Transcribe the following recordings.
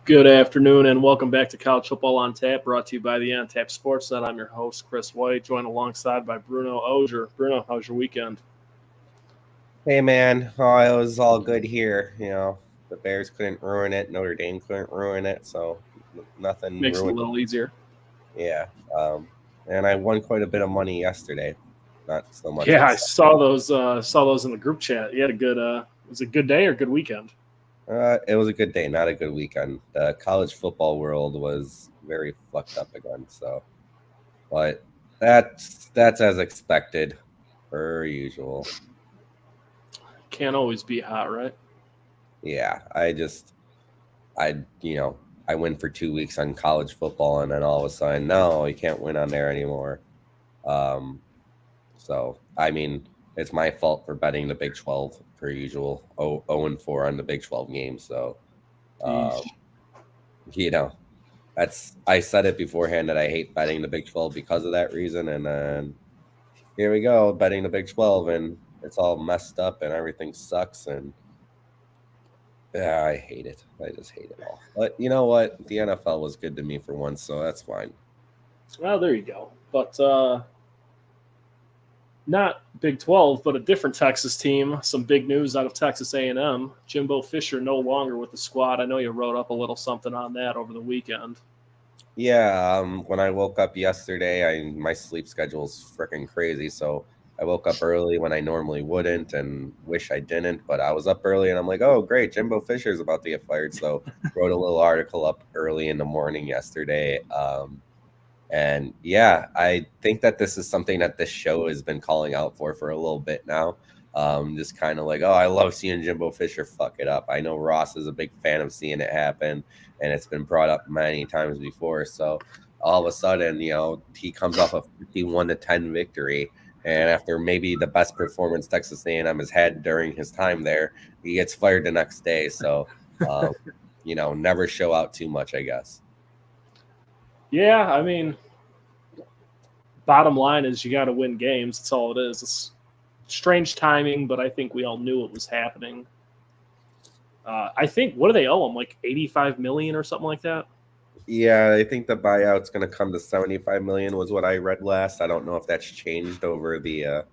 Good afternoon and welcome back to College Football on Tap, brought to you by the On Tap Sportsnet. I'm your host, Chris White, joined alongside by Bruno Ogier. Bruno, how's your weekend? Hey man, it was all good here. The Bears couldn't ruin it, Notre Dame couldn't ruin it, so nothing Makes it a ruined. little easier. Yeah, and I won quite a bit of money yesterday. Not so much Yeah, on I saw those in the group chat. You had a good was it a good day or good weekend? It was a good day, not a good weekend. The college football world was very fucked up again. But that's as expected, per usual. Can't always be hot, right? Yeah, I I went for 2 weeks on college football, and then all of a sudden, no, you can't win on there anymore. Um, so I mean, it's my fault for betting the Big 12 per usual. 0-4 on the Big 12 game. So um, Yeesh. you know, I said it beforehand that I hate betting the Big 12 because of that reason, and then here we go, betting the Big 12, and it's all messed up and everything sucks, and yeah, I hate it. I just hate it all. But you know what? The NFL was good to me for once, so that's fine. Well, there you go. But not Big 12, but a different Texas team. Some big news out of Texas A&M. Jimbo Fisher no longer with the squad. I know you wrote up a little something on that over the weekend. Yeah, when I woke up yesterday, my sleep schedule is freaking crazy. So I woke up early when I normally wouldn't, and wish I didn't. But I was up early, and I'm like, oh great, Jimbo Fisher's about to get fired. So wrote a little article up early in the morning yesterday. And yeah, I think that this is something that this show has been calling out for a little bit now. Just kind of like, oh, I love seeing Jimbo Fisher fuck it up. I know Ross is a big fan of seeing it happen, and it's been brought up many times before. So all of a sudden, he comes off a 51-10 victory, and after maybe the best performance Texas A&M has had during his time there, he gets fired the next day. So, never show out too much, I guess. Yeah, I mean, bottom line is you got to win games. That's all it is. It's strange timing, but I think we all knew it was happening. I think what do they owe him? Like 85 million or something like that. Yeah, I think the buyout's going to come to 75 million was what I read last. I don't know if that's changed over the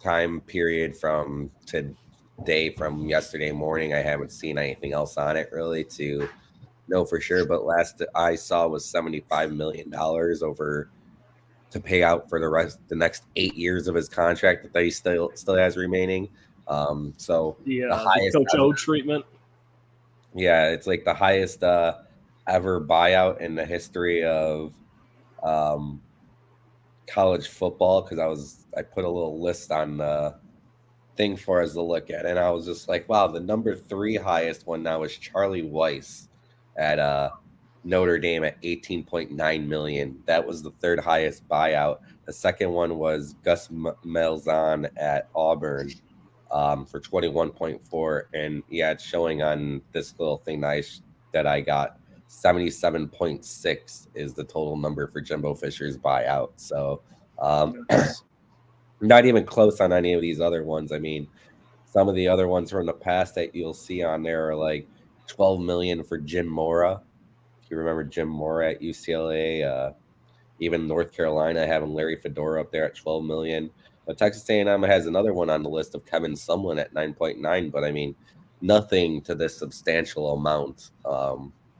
time period from today, from yesterday morning. I haven't seen anything else on it really to know for sure, but last I saw was $75 million over to pay out for the next 8 years of his contract that he still has remaining. So the The highest Coach ever. O treatment. Yeah, it's like the highest ever buyout in the history of um, college football, because I put a little list on the thing for us to look at, and I was just like, wow, the number 3 highest one now is Charlie Weiss at Notre Dame at 18.9 million. That was the third highest buyout. The second one was Gus Malzahn at Auburn for 21.4, and yeah, it's showing on this little thing that I got. 77.6 is the total number for Jimbo Fisher's buyout. So Yes. not even close on any of these other ones. I mean, some of the other ones from the past that you'll see on there are like 12 million for Jim Mora. If you remember Jim Mora at UCLA, even North Carolina having Larry Fedora up there at 12 million. But Texas A&M has another one on the list of Kevin Sumlin at 9.9. But I mean, nothing to this substantial amount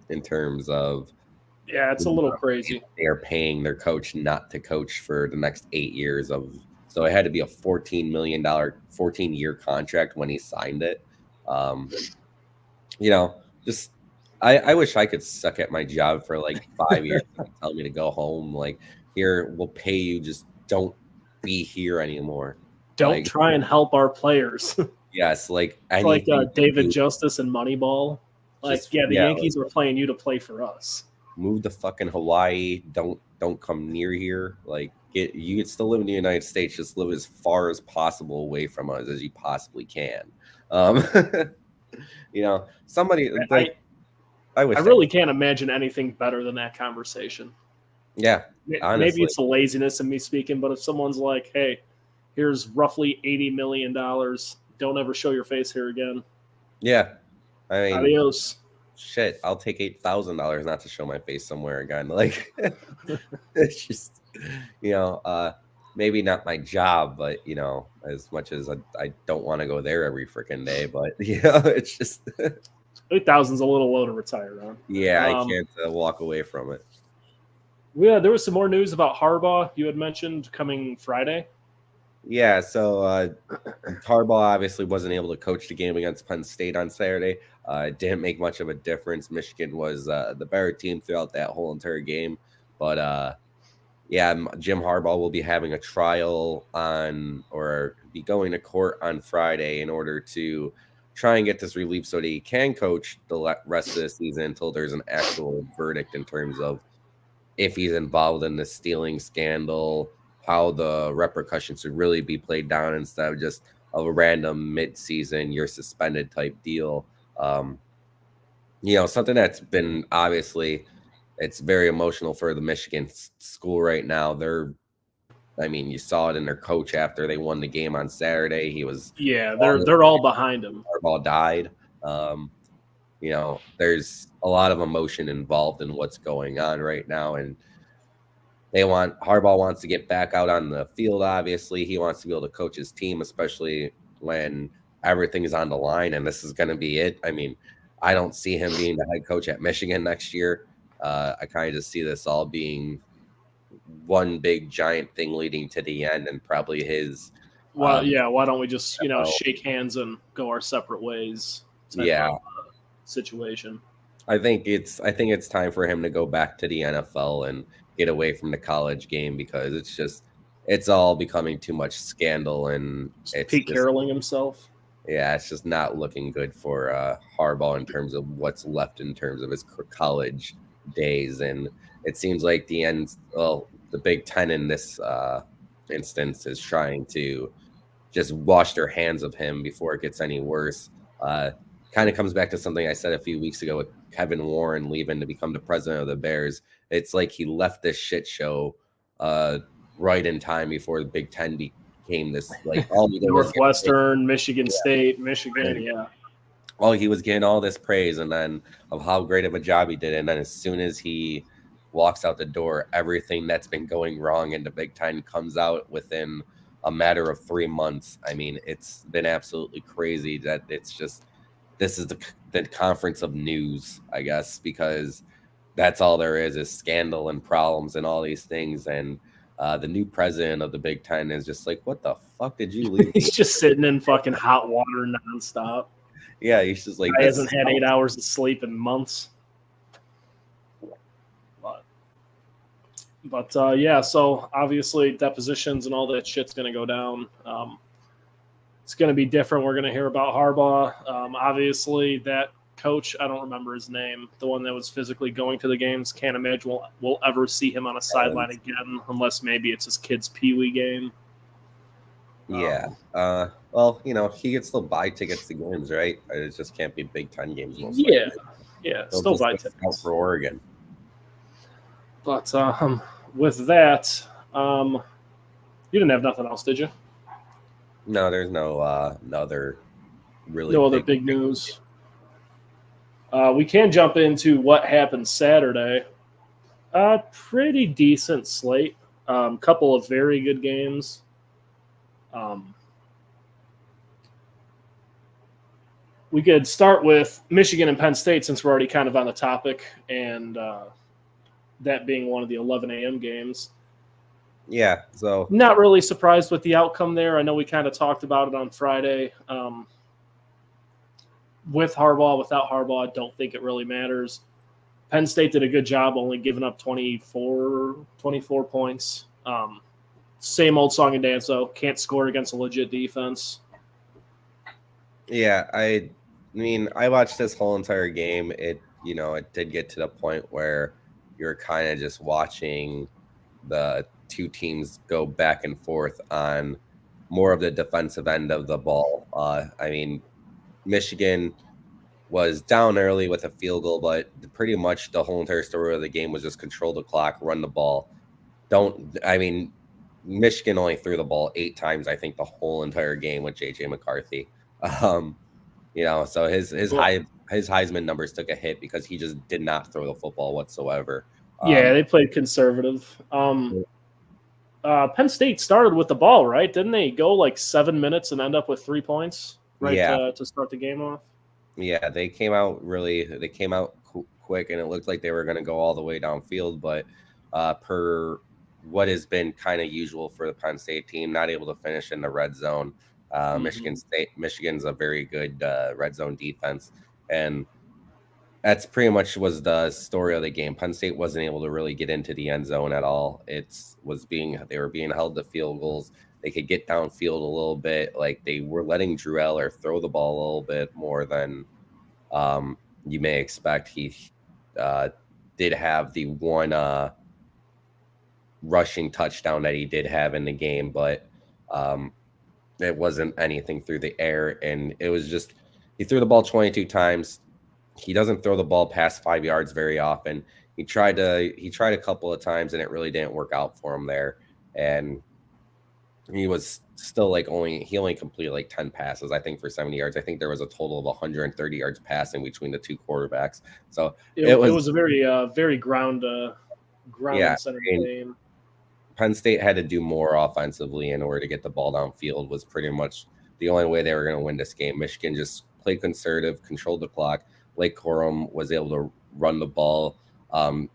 in terms of Yeah, it's a little crazy. they're paying their coach not to coach for the next 8 years of. So it had to be a $14 million 14-year contract when he signed it. Um, just I wish I could suck at my job for like 5 years and tell me to go home. Like, here, we'll pay you. Just don't be here anymore. Don't Like, try and help our players. yes, like It's like anything to David do, Justice and Moneyball. Like, just yeah, the yeah, like Yankees were playing you to play for us. move to fucking Hawaii. Don't come near here. Like, you can still live in the United States. Just live as far as possible away from us as you possibly can. Um, somebody I like I I wish that. really can't imagine anything better than that conversation. Yeah, Maybe honestly. it's the laziness of me speaking, but if someone's like, "Hey, here's roughly $80 million. Don't ever show your face here again. Yeah, I mean, Adios." shit, I'll take $8,000 not to show my face somewhere again. Like, it's just, maybe not my job, but as much as I don't want to go there every freaking day, but it's just, 8,000's a little low to retire on. yeah, I can't walk away from it. Yeah, there was some more news about Harbaugh you had mentioned coming Friday. Yeah, so Harbaugh obviously wasn't able to coach the game against Penn State on Saturday. It didn't make much of a difference. Michigan was the better team throughout that whole entire game. But yeah, Jim Harbaugh will be having a trial or be going to court on Friday in order to try and get this relief so that he can coach the rest of the season until there's an actual verdict in terms of if he's involved in the stealing scandal, how the repercussions should really be played down instead of just a random mid-season, you're suspended type deal. Something that's been obviously, it's very emotional for the Michigan school right now. You saw it in their coach after they won the game on Saturday. He was they're all behind him. Harbaugh died. There's a lot of emotion involved in what's going on right now, and Harbaugh wants to get back out on the field. Obviously, he wants to be able to coach his team, especially when everything is on the line, and this is going to be it. I don't see him being the head coach at Michigan next year. I kind of just see this all being one big giant thing leading to the end, and probably his. Well, why don't we just shake hands and go our separate ways? Situation. I think it's time for him to go back to the NFL and get away from the college game, because it's all becoming too much scandal, and it's Pete Carrolling himself. Yeah, it's just not looking good for Harbaugh in terms of what's left in terms of his college days. And it seems like the Big Ten in this instance is trying to just wash their hands of him before it gets any worse. Kind of comes back to something I said a few weeks ago with Kevin Warren leaving to become the president of the Bears. It's like he left this shit show right in time before the Big Ten became this, like, all Northwestern, Michigan State, Michigan, yeah. Well, he was getting all this praise, and then of how great of a job he did, and then as soon as he walks out the door, everything that's been going wrong in the Big Ten comes out within a matter of 3 months. It's been absolutely crazy that it's just, this is the conference of news, I guess, because that's all there is scandal and problems and all these things. And the new president of the Big Ten is just like, what the fuck did you leave? He's just sitting in fucking hot water nonstop. Yeah, he's just like, he hasn't had 8 hours of sleep in months. But so obviously depositions and all that shit's going to go down. It's going to be different. We're going to hear about Harbaugh. Obviously, that coach, I don't remember his name, the one that was physically going to the games, can't imagine we'll ever see him on a sideline again, unless maybe it's his kid's peewee game. Yeah. Well, he can still buy tickets to games, right? It just can't be Big Ten games. Yeah. Still buy tickets. Out for Oregon. But with that, you didn't have nothing else, did you? No, there's no other big news. We can jump into what happened Saturday. Pretty decent slate. Couple of very good games. We could start with Michigan and Penn State since we're already kind of on the topic, and that being one of the 11 a.m. games. Yeah, so not really surprised with the outcome there. I know we kind of talked about it on Friday. With Harbaugh, without Harbaugh, I don't think it really matters. Penn State did a good job only giving up 24 points. Same old song and dance, though. Can't score against a legit defense. Yeah, I watched this whole entire game. It did get to the point where you're kind of just watching the two teams go back and forth on more of the defensive end of the ball. Michigan was down early with a field goal, but pretty much the whole entire story of the game was just control the clock, run the ball. Michigan only threw the ball 8 times, I think, the whole entire game with J.J. McCarthy. So his his Heisman numbers took a hit because he just did not throw the football whatsoever. Yeah, they played conservative. Penn State started with the ball, right? Didn't they go like 7 minutes and end up with 3 points, right, Yeah. to start the game off? Yeah, they came out quick, and it looked like they were going to go all the way downfield. But per what has been kind of usual for the Penn State team, not able to finish in the red zone. Michigan's a very good red zone defense, and that's pretty much was the story of the game. Penn State wasn't able to really get into the end zone at all. They were being held to field goals. They could get downfield a little bit. Like they were letting Drew Eller throw the ball a little bit more than you may expect. He did have the one rushing touchdown that he did have in the game, but it wasn't anything through the air. And it was just, he threw the ball 22 times. He doesn't throw the ball past 5 yards very often. He tried a couple of times and it really didn't work out for him there. And he was still he only completed like 10 passes, I think, for 70 yards. I think there was a total of 130 yards passing between the two quarterbacks. So it was a very ground centered game. Penn State had to do more offensively in order to get the ball downfield. Was pretty much the only way they were going to win this game. Michigan just played conservative, controlled the clock. Blake Corum was able to run the ball. It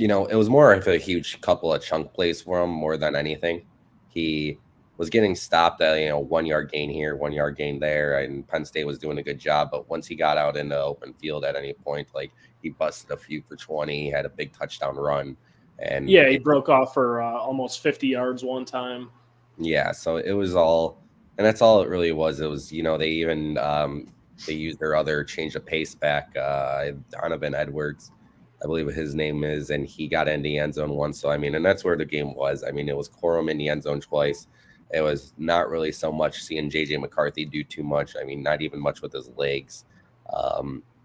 was more of a huge couple of chunk plays for him more than anything. He was getting stopped at 1 yard gain here, 1 yard gain there, and Penn State was doing a good job. But once he got out in the open field at any point, like he busted a few for 20, he had a big touchdown run, and yeah, he broke off for almost 50 yards one time. Yeah, so it was all, and that's all it really was. It was they even they used their other change of pace back, Donovan Edwards, I believe his name is, and he got in the end zone once. So, and that's where the game was. It was Corum in the end zone twice. It was not really so much seeing J.J. McCarthy do too much. Not even much with his legs.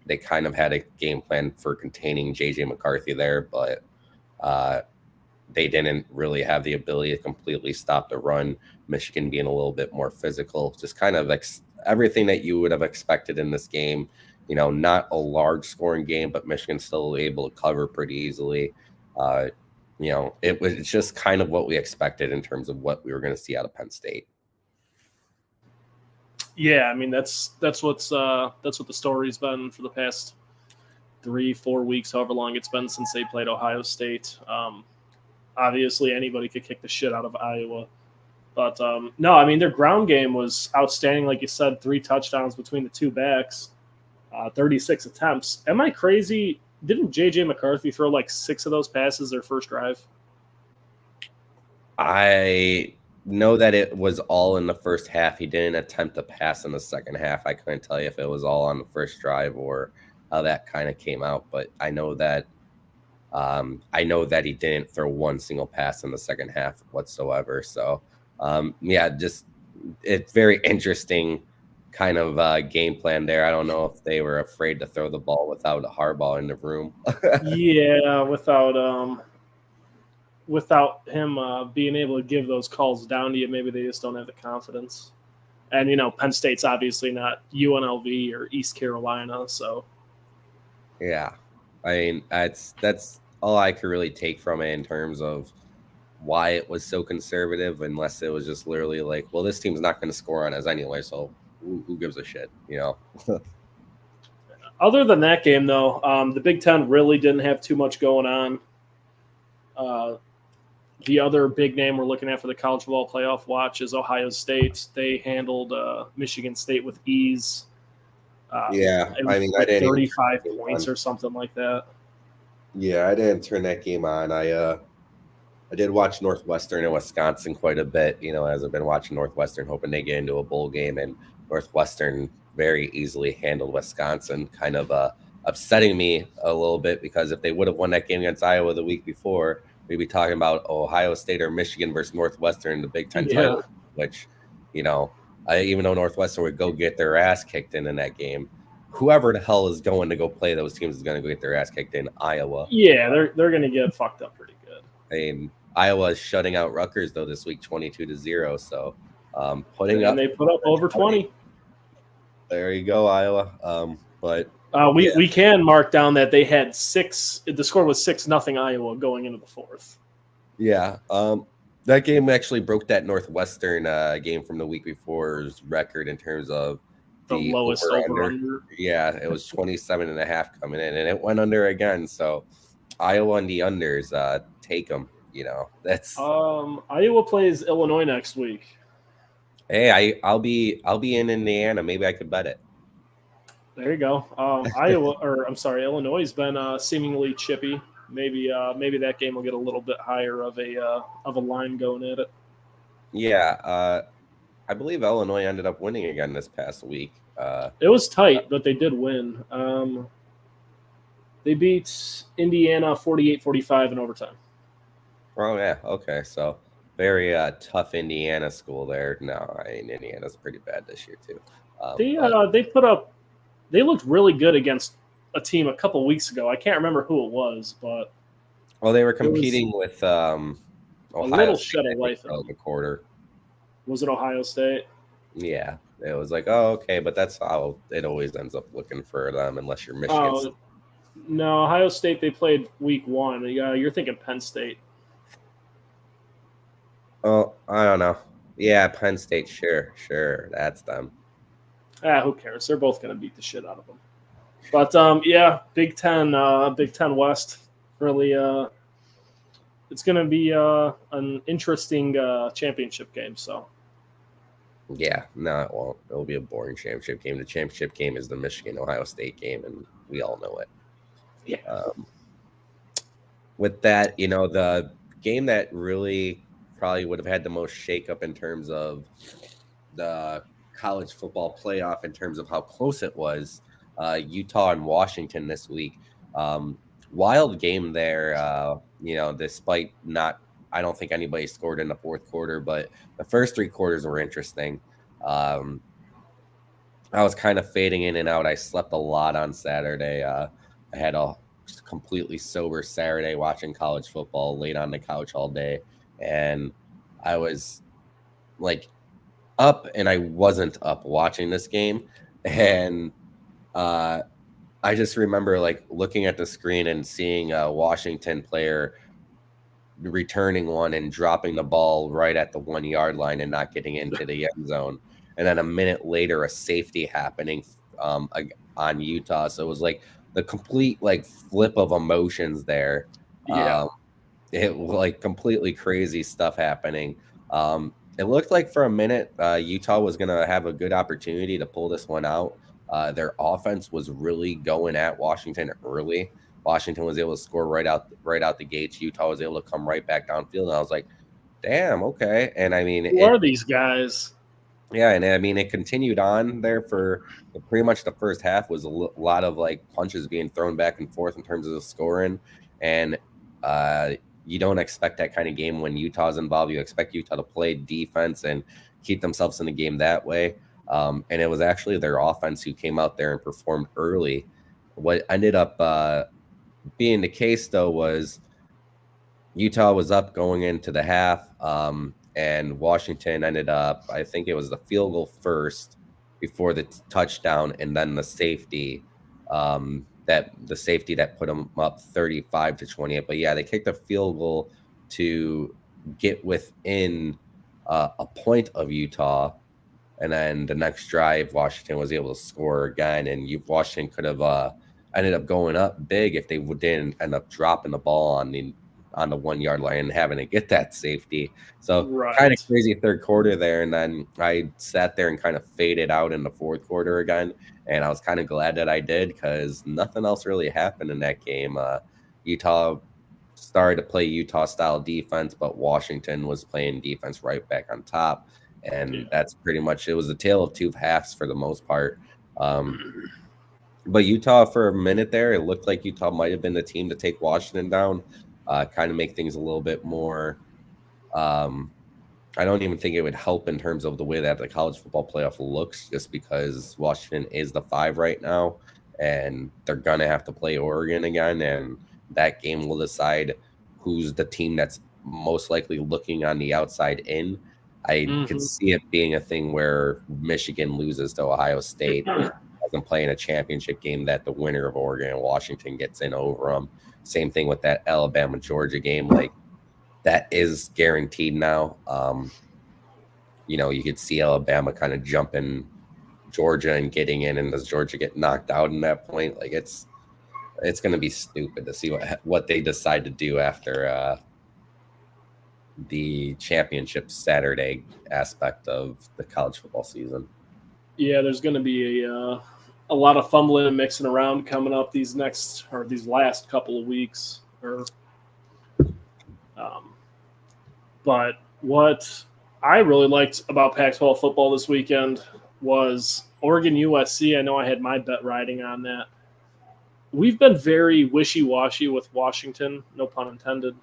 They kind of had a game plan for containing J.J. McCarthy there, but they didn't really have the ability to completely stop the run. Michigan being a little bit more physical, just kind of everything that you would have expected in this game. Not a large scoring game, but Michigan still able to cover pretty easily. It's just kind of what we expected in terms of what we were going to see out of Penn State. Yeah, that's what the story's been for the past 3-4 weeks, however long it's been since they played Ohio State. Obviously, anybody could kick the shit out of Iowa. But, no, their ground game was outstanding. Like you said, 3 touchdowns between the two backs, 36 attempts. Am I crazy? Didn't J.J. McCarthy throw like 6 of those passes their first drive? I know that it was all in the first half. He didn't attempt a pass in the second half. I couldn't tell you if it was all on the first drive or how that kind of came out. But I know that he didn't throw one single pass in the second half whatsoever. So, just it's very interesting kind of game plan there. I don't know if they were afraid to throw the ball without a Harbaugh in the room. Yeah, without him being able to give those calls down to you, maybe they just don't have the confidence. And, Penn State's obviously not UNLV or East Carolina, so. Yeah. That's all I could really take from it in terms of why it was so conservative, unless it was just literally like, well, this team's not going to score on us anyway, so who gives a shit, Other than that game, though, the Big Ten really didn't have too much going on. The other big name we're looking at for the college football playoff watch is Ohio State. They handled Michigan State with ease. I didn't 35 points or something like that. Yeah, I didn't turn that game on. I did watch Northwestern and Wisconsin quite a bit, as I've been watching Northwestern, hoping they get into a bowl game, and Northwestern very easily handled Wisconsin, kind of upsetting me a little bit, because if they would have won that game against Iowa the week before, we'd be talking about Ohio State or Michigan versus Northwestern in the Big Ten title, which, even though Northwestern would go get their ass kicked in that game, whoever the hell is going to go play those teams is going to go get their ass kicked in Iowa. Yeah, they're going to get fucked up pretty good. Iowa is shutting out Rutgers though this week, 22-0. So they put up over 20. There you go, Iowa. But We can mark down that they had 6. The score was 6-0 Iowa going into the fourth. Yeah. That game actually broke that Northwestern game from the week before's record in terms of The lowest over-under. Yeah, it was 27.5 coming in, and it went under again. So Iowa and the unders, take them. That's. Iowa plays Illinois next week. Hey, I'll be in Indiana. Maybe I could bet it. There you go. Illinois has been seemingly chippy. Maybe that game will get a little bit higher of a line going at it. Yeah, I believe Illinois ended up winning again this past week. It was tight, but they did win. They beat Indiana 48-45 in overtime. Oh yeah, okay. So very tough Indiana school there. No, Indiana's pretty bad this year too. They looked really good against a team a couple weeks ago. I can't remember who it was, but they were competing with Ohio a little shed of life in the quarter. Was it Ohio State? Yeah, it was like, oh, okay, but that's how it always ends up looking for them, unless you're Michigan. No, Ohio State, they played week 1. You're thinking Penn State. Oh, I don't know. Yeah, Penn State, sure, that's them. Who cares? They're both going to beat the shit out of them. But Big Ten West, really, it's going to be an interesting championship game. So. Yeah, no, it won't. It'll be a boring championship game. The championship game is the Michigan-Ohio State game, and we all know it. Yeah. With that, the game that really probably would have had the most shakeup in terms of the college football playoff, in terms of how close it was, Utah and Washington this week. Wild game there, despite not, I don't think anybody scored in the fourth quarter, but the first 3 quarters were interesting. I was kind of fading in and out. I slept a lot on Saturday. I had a completely sober Saturday watching college football, laid on the couch all day, and I was like up and I wasn't up watching this game. And I just remember like looking at the screen and seeing a Washington player returning one and dropping the ball right at the 1-yard line and not getting into the end zone. And then a minute later, a safety happening on Utah. So it was like the complete like flip of emotions there. Yeah. It like completely crazy stuff happening. It looked like for a minute, Utah was going to have a good opportunity to pull this one out. Their offense was really going at Washington early. Washington was able to score right out the gates. Utah was able to come right back downfield. And I was like, damn, okay. And I mean, who are these guys? Yeah, and I mean, it continued on there for pretty much the first half. Was a lot of like punches being thrown back and forth in terms of the scoring. And you don't expect that kind of game when Utah's involved. You expect Utah to play defense and keep themselves in the game that way. And it was actually their offense who came out there and performed early. What ended up being the case, though, was Utah was up going into the half, and Washington ended up, I think it was the field goal first before the touchdown, and then the safety that put them up 35-28. But yeah, they kicked a field goal to get within a point of Utah. And then the next drive, Washington was able to score again, and Washington could have ended up going up big if they didn't end up dropping the ball on the 1-yard line and having to get that safety. So kind of crazy third quarter there. And then I sat there and kind of faded out in the fourth quarter again. And I was kind of glad that I did, because nothing else really happened in that game. Utah started to play Utah-style defense, but Washington was playing defense right back on top. And that's pretty much, it was a tale of two halves for the most part. But Utah, for a minute there, it looked like Utah might have been the team to take Washington down, kind of make things a little bit more. I don't even think it would help in terms of the way that the college football playoff looks, just because Washington is the 5 right now, and they're going to have to play Oregon again. And that game will decide who's the team that's most likely looking on the outside in. I could see it being a thing where Michigan loses to Ohio State as them playing a championship game that the winner of Oregon and Washington gets in over them. Same thing with that Alabama-Georgia game. Like, that is guaranteed now. You could see Alabama kind of jumping Georgia and getting in, and does Georgia get knocked out in that point? Like, it's going to be stupid to see what they decide to do after the championship Saturday aspect of the college football season. Yeah, there's going to be a lot of fumbling and mixing around coming up these last couple of weeks. But what I really liked about Pac-12 football this weekend was Oregon USC. I know I had my bet riding on that. We've been very wishy-washy with Washington, no pun intended,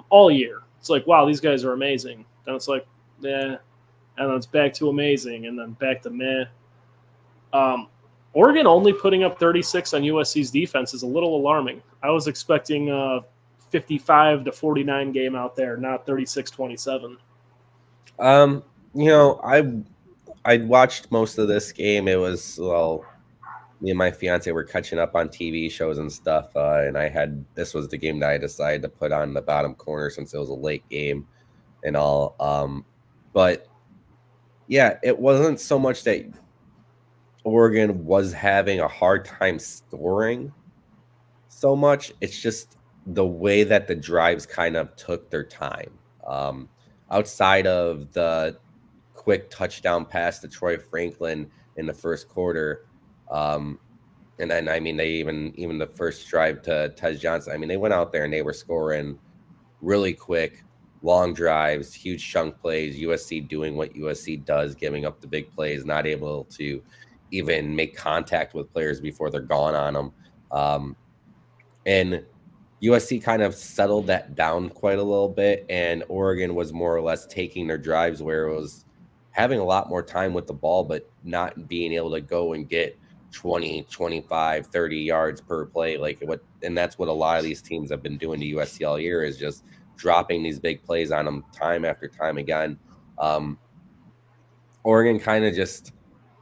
all year. It's like, wow, these guys are amazing. Then it's like, and then it's back to amazing, and then back to meh. Oregon only putting up 36 on USC's defense is a little alarming. I was expecting a 55-49 game out there, not 36-27. I watched most of this game. It was, me and my fiance were catching up on TV shows and stuff, and this was the game that I decided to put on the bottom corner since it was a late game and all. But yeah, it wasn't so much that Oregon was having a hard time scoring so much. It's just the way that the drives kind of took their time. Outside of the quick touchdown pass to Troy Franklin in the first quarter, and then they even the first drive to Tez Johnson. They went out there and they were scoring really quick, long drives, huge chunk plays. USC doing what USC does, giving up the big plays, not able to even make contact with players before they're gone on them. And USC kind of settled that down quite a little bit, and Oregon was more or less taking their drives where it was having a lot more time with the ball, but not being able to go and get 20, 25, 30 yards per play. And that's what a lot of these teams have been doing to USC all year, is just dropping these big plays on them time after time again. Oregon kind of just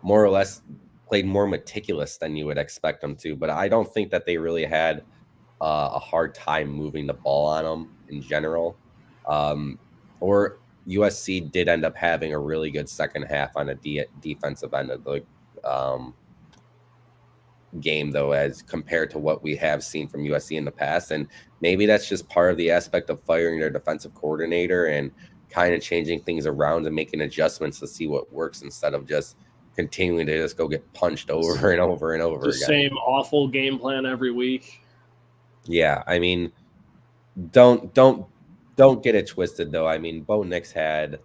more or less played more meticulous than you would expect them to, but I don't think that they really had a hard time moving the ball on them in general. Or USC did end up having a really good second half on a defensive end of the game, though, as compared to what we have seen from USC in the past. And maybe that's just part of the aspect of firing their defensive coordinator and kind of changing things around and making adjustments to see what works instead of just continuing to just go get punched over and over and over again. Same awful game plan every week. Yeah, don't get it twisted, though. Bo Nix had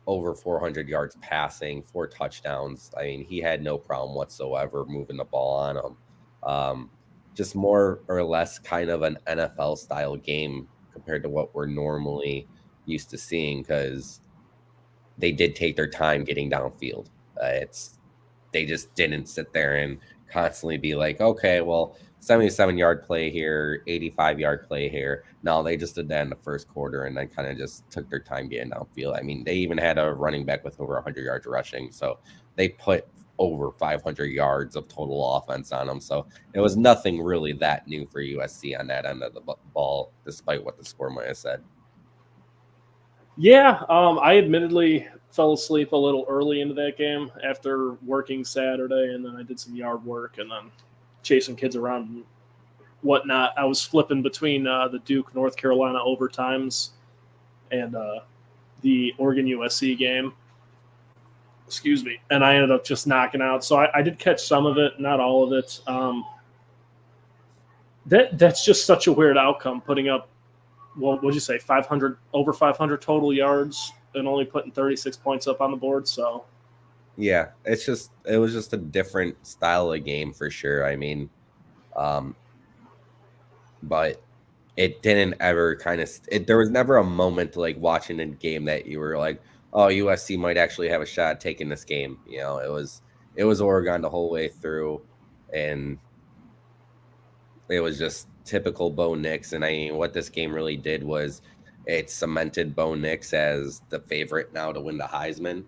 over 400 yards passing, 4 touchdowns. He had no problem whatsoever moving the ball on him. Just more or less kind of an NFL-style game compared to what we're normally used to seeing, because they did take their time getting downfield. They just didn't sit there and constantly be like, okay, well, 77-yard play here, 85-yard play here. No, they just did that in the first quarter and then kind of just took their time getting downfield. They even had a running back with over 100 yards rushing, so they put over 500 yards of total offense on them. So it was nothing really that new for USC on that end of the ball, despite what the score might have said. Yeah, I admittedly fell asleep a little early into that game after working Saturday, and then I did some yard work and then chasing kids around and whatnot. I was flipping between the Duke North Carolina overtimes and the Oregon USC game. Excuse me. And I ended up just knocking out. So I did catch some of it, not all of it. That's just such a weird outcome, putting up, what would you say, over 500 total yards and only putting 36 points up on the board. So yeah, it was just a different style of game for sure. But it didn't ever there was never a moment like watching a game that you were like, oh, USC might actually have a shot at taking this game. It was Oregon the whole way through, and it was just typical Bo Nix. And what this game really did was it cemented Bo Nix as the favorite now to win the Heisman.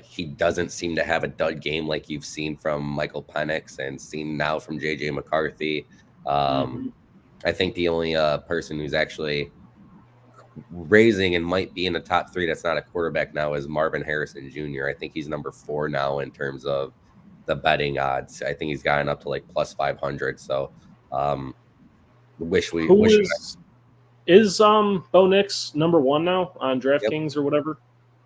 He doesn't seem to have a dud game like you've seen from Michael Penix and seen now from JJ McCarthy. I think the only person who's actually raising and might be in the top 3 that's not a quarterback now is Marvin Harrison Jr. I think he's number 4 now in terms of the betting odds. I think he's gotten up to like plus 500. So is Bo Nix number 1 now on DraftKings or whatever?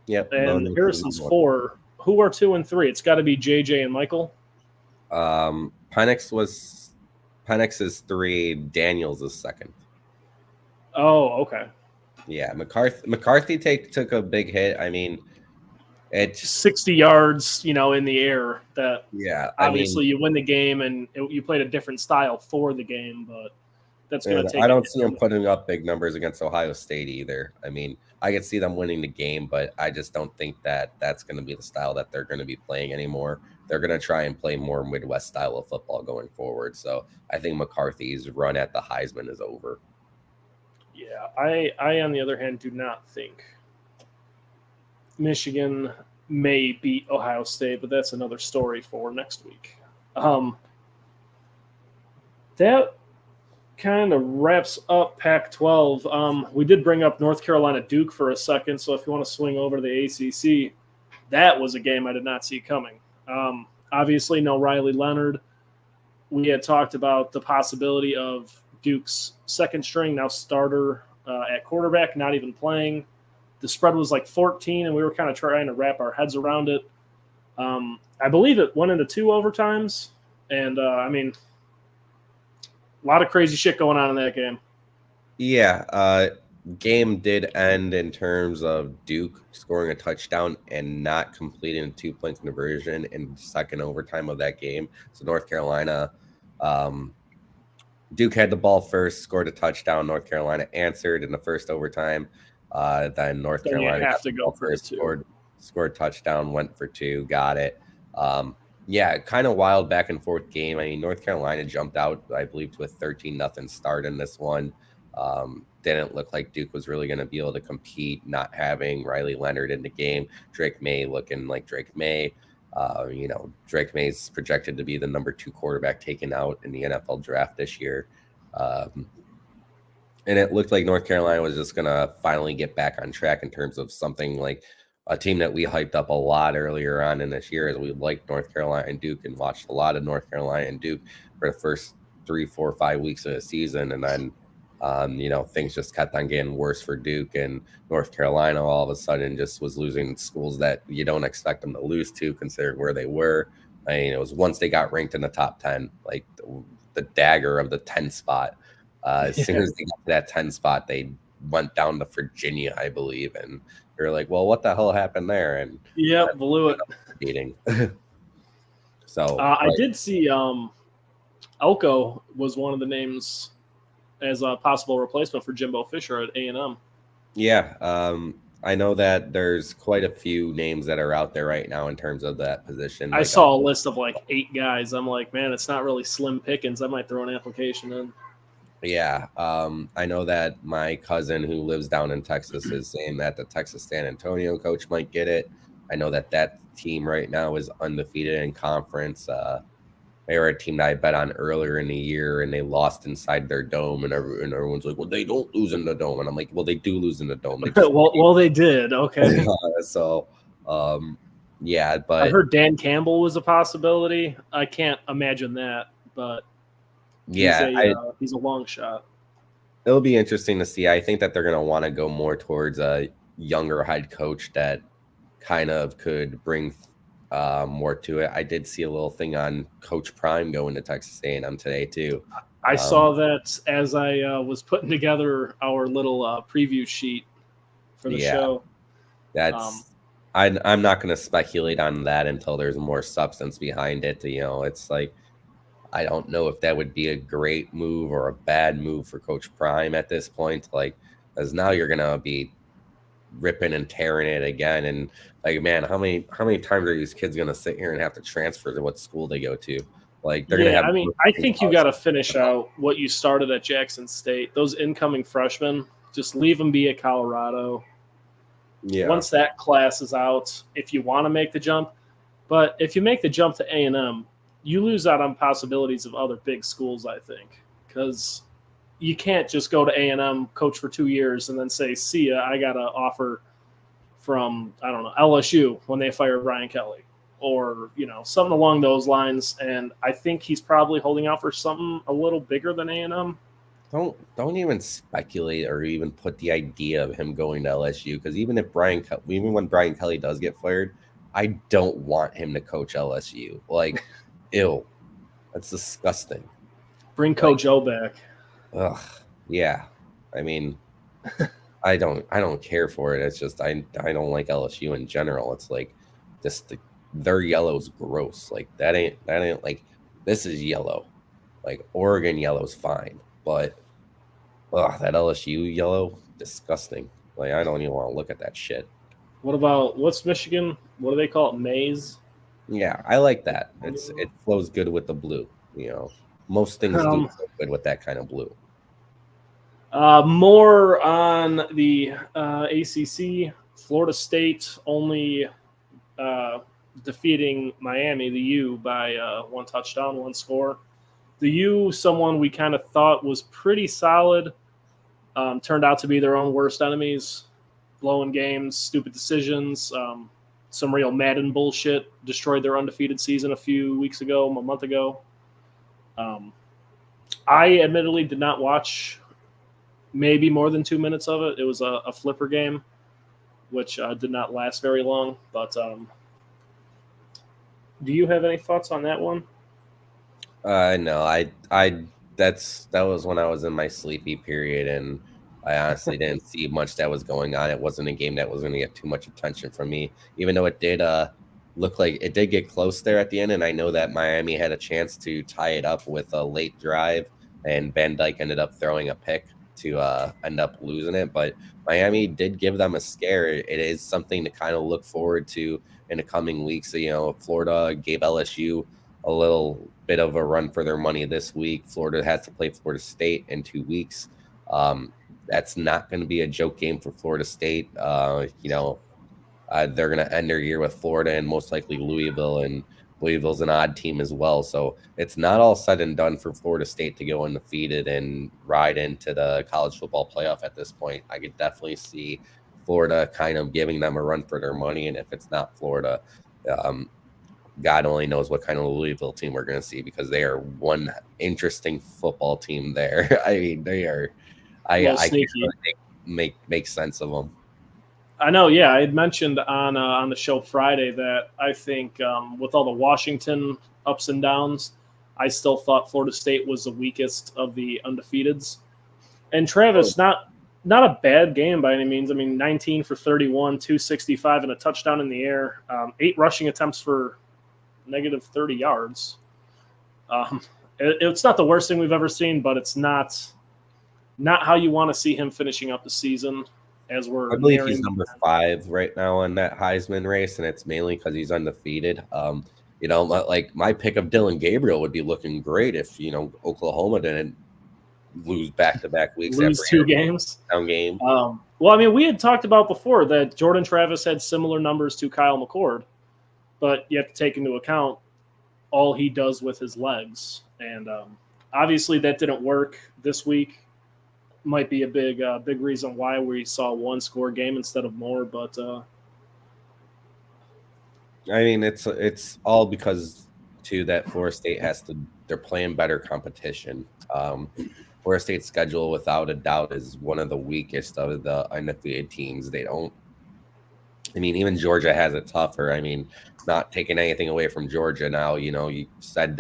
Yep. And Harrison's 4. Who are 2 and 3? It's got to be JJ and Michael. Penix is 3. Daniels is 2nd. Oh, okay. Yeah, McCarthy took a big hit. I mean, it's 60 yards, in the air. That obviously you win the game, and you played a different style for the game, but that's going to take. I don't see them putting up big numbers against Ohio State either. I mean, I could see them winning the game, but I just don't think that that's going to be the style that they're going to be playing anymore. They're going to try and play more Midwest style of football going forward. So I think McCarthy's run at the Heisman is over. Yeah, I on the other hand do not think Michigan may beat Ohio State, but that's another story for next week. That kind of wraps up Pac-12. We did bring up North Carolina Duke for a second, so if you want to swing over to the ACC, that was a game I did not see coming. Obviously, no Riley Leonard. We had talked about the possibility of Duke's second string, now starter at quarterback, not even playing. The spread was like 14, and we were kind of trying to wrap our heads around it. I believe it went into 2 overtimes, and I mean, a lot of crazy shit going on in that game. Yeah, game did end in terms of Duke scoring a touchdown and not completing a 2-point conversion in the second overtime of that game. So North Carolina, Duke had the ball first, scored a touchdown. North Carolina answered in the first overtime. Then North Carolina have to go for 2. Scored touchdown, went for 2, got it. Yeah, kind of wild back and forth game. I mean, North Carolina jumped out, I believe, to a 13-0 start in this one. Didn't look like Duke was really going to be able to compete, not having Riley Leonard in the game. Drake May looking like Drake May. Drake May's projected to be the number 2 quarterback taken out in the NFL draft this year. And it looked like North Carolina was just going to finally get back on track in terms of something like a team that we hyped up a lot earlier on in this year, as we liked North Carolina and Duke and watched a lot of North Carolina and Duke for the first 3, 4, 5 weeks of the season. And then, things just kept on getting worse for Duke, and North Carolina all of a sudden just was losing schools that you don't expect them to lose to, considering where they were. I mean, it was once they got ranked in the top 10, like the dagger of the 10 spot. As soon as they got to that 10 spot, they went down to Virginia, I believe. And they're like, well, what the hell happened there? And blew it. Beating. So I did see Elko was one of the names as a possible replacement for Jimbo Fisher at A&M. Yeah, I know that there's quite a few names that are out there right now in terms of that position. I saw a list of like 8 guys. I'm like, man, it's not really slim pickings. I might throw an application in. Yeah, I know that my cousin who lives down in Texas is saying that the Texas San Antonio coach might get it. I know that team right now is undefeated in conference. They were a team that I bet on earlier in the year, and they lost inside their dome, and everyone's like, well, they don't lose in the dome. And I'm like, well, they do lose in the dome. Well, they did. Okay. Yeah, but I heard Dan Campbell was a possibility. I can't imagine that, but yeah, he's a long shot. It'll be interesting to see. I think that they're going to want to go more towards a younger head coach that kind of could bring more to it. I did see a little thing on Coach Prime going to Texas A&M today too. I saw that as I was putting together our little preview sheet for the show. That's I'm not going to speculate on that until there's more substance behind it. It's like, I don't know if that would be a great move or a bad move for Coach Prime at this point. Like, as now you're going to be ripping and tearing it again. And like, man, how many times are these kids going to sit here and have to transfer to what school they go to? Like, they're going to have. I mean, I think you got to finish out what you started at Jackson State. Those incoming freshmen, just leave them be at Colorado. Yeah. Once that class is out, if you want to make the jump, but if you make the jump to A&M, you lose out on possibilities of other big schools, I think, because you can't just go to A&M, coach for 2 years, and then say, see ya, I got an offer from, I don't know, LSU when they fired Brian Kelly or, something along those lines. And I think he's probably holding out for something a little bigger than A&M. Don't even speculate or even put the idea of him going to LSU, because even when Brian Kelly does get fired, I don't want him to coach LSU. Like, ew, that's disgusting. Bring Coach O back. Ugh, yeah. I mean, I don't care for it. It's just I don't like LSU in general. It's like just their yellow's gross. Like that ain't like, this is yellow. Like Oregon yellow's fine, but that LSU yellow, disgusting. Like I don't even want to look at that shit. What about what's Michigan? What do they call it? Maize? Yeah, I like that. It flows good with the blue. Most things do flow good with that kind of blue. More on the ACC. Florida State only defeating Miami, the U, by 1 touchdown, 1 score. The U, someone we kind of thought was pretty solid, turned out to be their own worst enemies. Blowing games, stupid decisions, some real Madden bullshit. Destroyed their undefeated season a month ago. I admittedly did not watch maybe more than 2 minutes of it. It was a flipper game, which did not last very long. But do you have any thoughts on that one? No, that was when I was in my sleepy period, and I honestly didn't see much that was going on. It wasn't a game that was going to get too much attention from me, even though it did look like it did get close there at the end. And I know that Miami had a chance to tie it up with a late drive, and Van Dyke ended up throwing a pick to end up losing it. But Miami did give them a scare. It is something to kind of look forward to in the coming weeks. Florida gave LSU a little bit of a run for their money this week. Florida has to play Florida State in 2 weeks. That's not going to be a joke game for Florida State. They're going to end their year with Florida and most likely Louisville, and Louisville's an odd team as well. So it's not all said and done for Florida State to go undefeated and ride into the college football playoff at this point. I could definitely see Florida kind of giving them a run for their money. And if it's not Florida, God only knows what kind of Louisville team we're going to see, because they are one interesting football team there. I mean, they are. I can't really make sense of them. I know, yeah. I had mentioned on the show Friday that I think with all the Washington ups and downs, I still thought Florida State was the weakest of the undefeateds. And Travis, not a bad game by any means. I mean, 19 for 31, 265, and a touchdown in the air. 8 rushing attempts for negative 30 yards. It's not the worst thing we've ever seen, but it's not how you want to see him finishing up the season. I believe he's number 5 right now in that Heisman race, and it's mainly because he's undefeated. Like my pick of Dylan Gabriel would be looking great if Oklahoma didn't lose back-to-back weeks. Lose 2 games. Game. Well, I mean, we had talked about before that Jordan Travis had similar numbers to Kyle McCord, but you have to take into account all he does with his legs, and obviously that didn't work this week. Might be a big reason why we saw 1-score game instead of more, but I mean, it's all because too that Florida State they're playing better competition. Florida State's schedule, without a doubt, is one of the weakest of the undefeated teams. Even Georgia has it tougher. I mean, not taking anything away from Georgia now. You said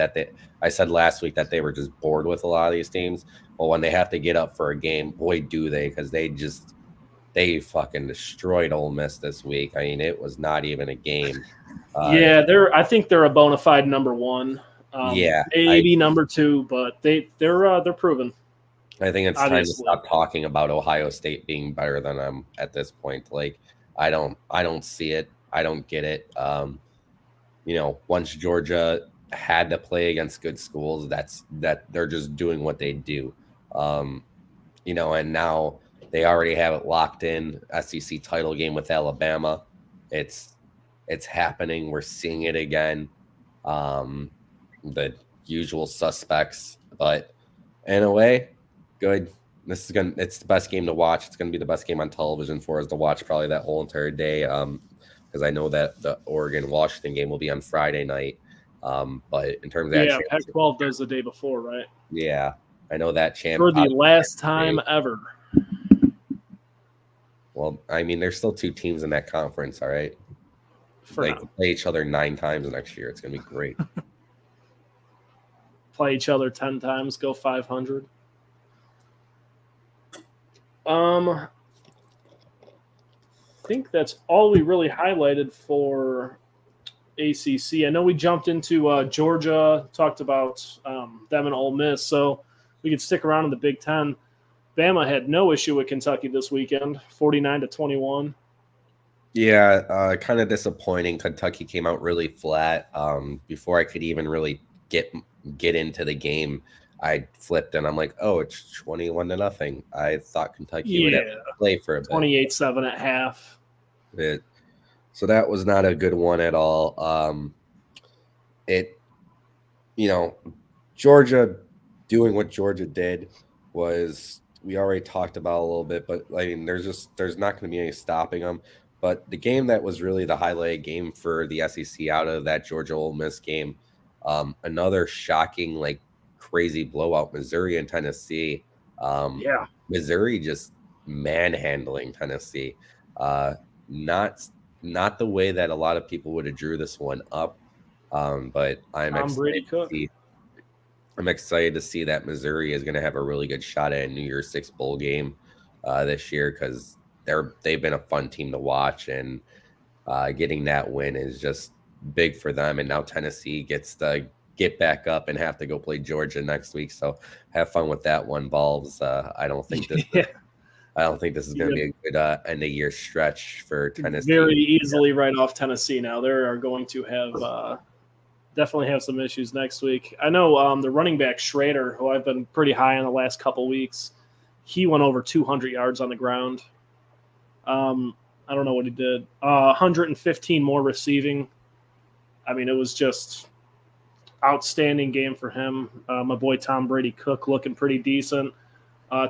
I said last week that they were just bored with a lot of these teams. Well, when they have to get up for a game, boy, do they, because they fucking destroyed Ole Miss this week. I mean, it was not even a game. I think they're a bona fide number 1. Maybe number 2, but they're proven. I think it's time to stop talking about Ohio State being better than them at this point. Like, I don't see it. I don't get it. Once Georgia had to play against good schools, that they're just doing what they do. And now They already have it locked in. SEC title game with Alabama. It's happening. We're seeing it again. The usual suspects, but in a way, good. It's the best game to watch. It's gonna be the best game on television for us to watch probably that whole entire day. Because I know that the Oregon-Washington game will be on Friday night. But in terms of that Pac-12 does the day before, right? Yeah, I know that champ for the last time ever. Well, I mean, there's still 2 teams in that conference, all right? They can play each other 9 times next year. It's going to be great. Play each other 10 times, go 500. I think that's all we really highlighted for ACC. I know we jumped into Georgia, talked about them and Ole Miss, so we could stick around in the Big Ten. Bama had no issue with Kentucky this weekend, 49-21. Yeah, kind of disappointing. Kentucky came out really flat. Before I could even really get into the game, I flipped and I'm like, oh, it's 21-0. I thought Kentucky would have to play for a bit. 28-7 at half. So that was not a good one at all. Georgia doing what Georgia did was, we already talked about a little bit, but I mean, there's not going to be any stopping them. But the game that was really the highlight game for the SEC out of that Georgia Ole Miss game, another shocking, like crazy blowout, Missouri and Tennessee. Missouri just manhandling Tennessee. Not the way that a lot of people would have drew this one up, but I'm excited to see that Missouri is going to have a really good shot at a New Year's Six bowl game this year, because they've been a fun team to watch, and getting that win is just big for them. And now Tennessee gets to get back up and have to go play Georgia next week. So have fun with that one, Balls. I don't think this is going to be a good end of year stretch for Tennessee. Very easily right off Tennessee now. They are going to have definitely have some issues next week. I know the running back Schrader, who I've been pretty high on the last couple weeks, he went over 200 yards on the ground. I don't know what he did. 115 more receiving. I mean, it was just outstanding game for him. My boy Tom Brady Cook looking pretty decent.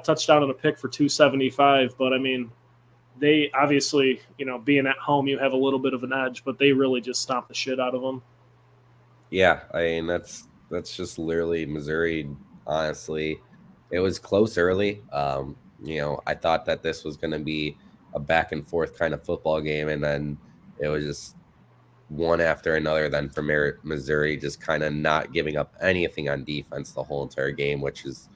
Touchdown and a pick for 275. But, I mean, they obviously, being at home, you have a little bit of an edge, but they really just stomped the shit out of them. Yeah, I mean, that's just literally Missouri, honestly. It was close early. I thought that this was going to be a back and forth kind of football game, and then it was just one after another. Then from Missouri just kind of not giving up anything on defense the whole entire game, which is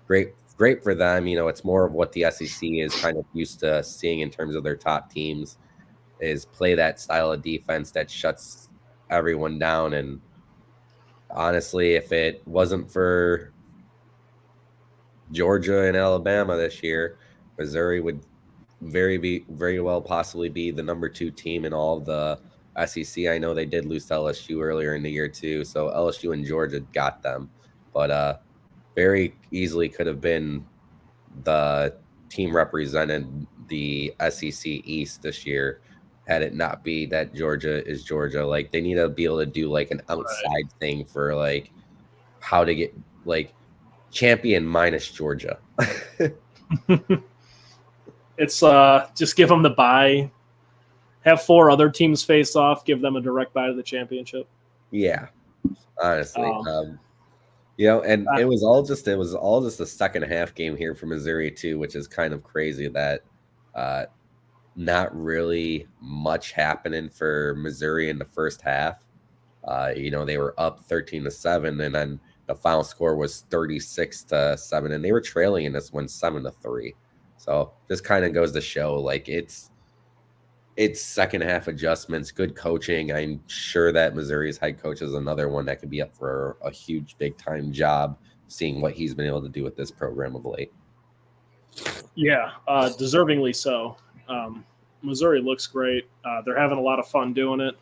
great for them. It's more of what the SEC is kind of used to seeing in terms of their top teams, is play that style of defense that shuts everyone down. And honestly, if it wasn't for Georgia and Alabama this year, Missouri would very well possibly be the number 2 team in all of the SEC. I know they did lose to LSU earlier in the year too, so LSU and Georgia got them, but very easily could have been the team represented the SEC East this year had it not be that Georgia is Georgia. Like, they need to be able to do like an outside thing for like how to get like champion minus Georgia. It's just give them the bye, have 4 other teams face off, give them a direct bye to the championship. Yeah, honestly, and it was all just a second half game here for Missouri too, which is kind of crazy that not really much happening for Missouri in the first half. They were up 13-7, and then the final score was 36-7, and they were trailing in this one 7-3. So just kind of goes to show, like, it's second half adjustments, good coaching. I'm sure that Missouri's head coach is another one that could be up for a huge big time job, seeing what he's been able to do with this program of late. Yeah, deservingly so. Missouri looks great. They're having a lot of fun doing it.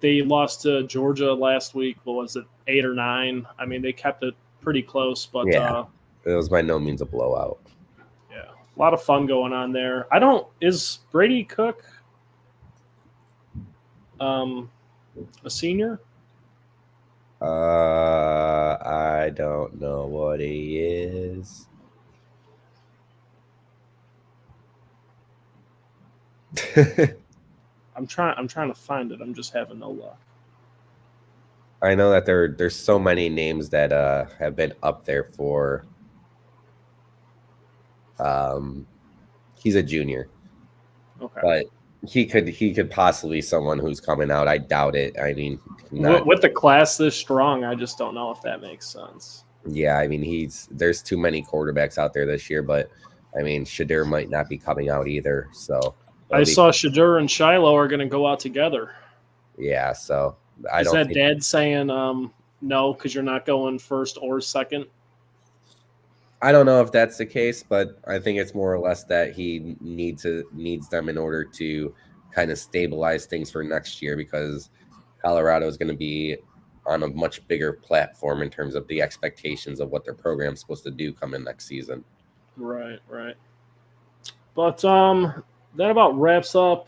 They lost to Georgia last week. What was it, 8 or 9? I mean, they kept it pretty close, but it was by no means a blowout. Yeah, A lot of fun going on there. Is Brady Cook a senior? I don't know what he is. I'm trying to find it. I'm just having no luck. I know that there's so many names that have been up there for. He's a junior, Okay. but he could possibly be someone who's coming out. I doubt it. I mean, not. With the class this strong, I just don't know if that makes sense. Yeah, I mean, there's too many quarterbacks out there this year, but I mean, Shadir might not be coming out either. So I saw Shadur and Shiloh are going to go out together. Yeah, so I Is don't that think Dad saying no because you're not going first or second? I don't know if that's the case, but I think it's more or less that he needs them in order to kind of stabilize things for next year, because Colorado is going to be on a much bigger platform in terms of the expectations of what their program's supposed to do coming next season. Right. But that about wraps up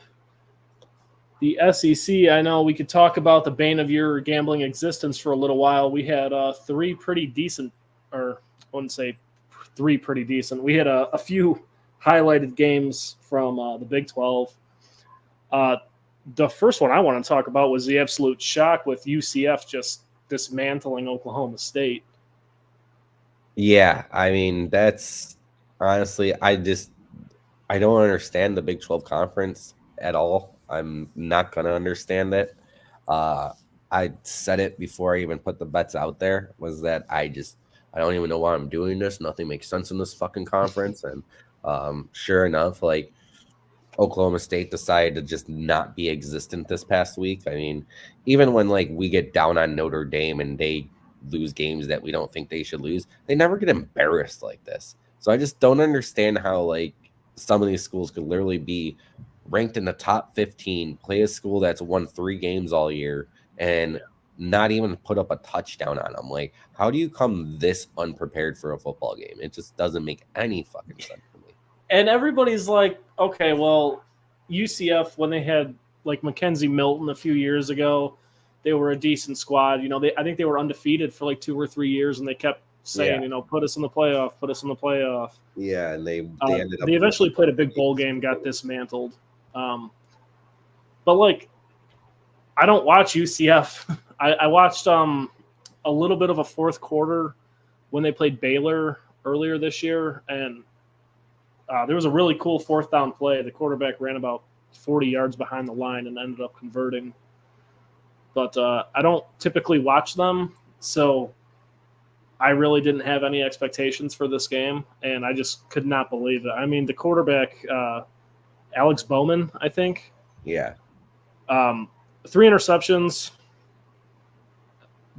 the SEC. I know we could talk about the bane of your gambling existence for a little while. We had three pretty decent, or I wouldn't say three pretty decent. We had a few highlighted games from the Big 12. The first one I want to talk about was the absolute shock with UCF just dismantling Oklahoma State. Yeah, I mean, that's honestly, I don't understand the Big 12 conference at all. I'm not going to understand it. I said it before I even put the bets out there, was that I don't even know why I'm doing this. Nothing makes sense in this fucking conference. And sure enough, like, Oklahoma State decided to just not be existent this past week. I mean, even when like we get down on Notre Dame and they lose games that we don't think they should lose, they never get embarrassed like this. So I just don't understand how like some of these schools could literally be ranked in the top 15, play a school that's won 3 games all year, and not even put up a touchdown on them. Like, how do you come this unprepared for a football game? It just doesn't make any fucking sense to me. And everybody's like, okay, well, UCF, when they had like Mackenzie Milton a few years ago, they were a decent squad. You know, I think they were undefeated for like 2 or 3 years, and they kept saying, put us in the playoff, put us in the playoff. Yeah, and they ended up. They eventually played a big bowl game, got dismantled. But like, I don't watch UCF. I watched a little bit of a fourth quarter when they played Baylor earlier this year, and there was a really cool fourth down play. The quarterback ran about 40 yards behind the line and ended up converting. But I don't typically watch them, so I really didn't have any expectations for this game, and I just could not believe it. I mean, the quarterback, Alex Bowman, I think. Yeah. 3 interceptions,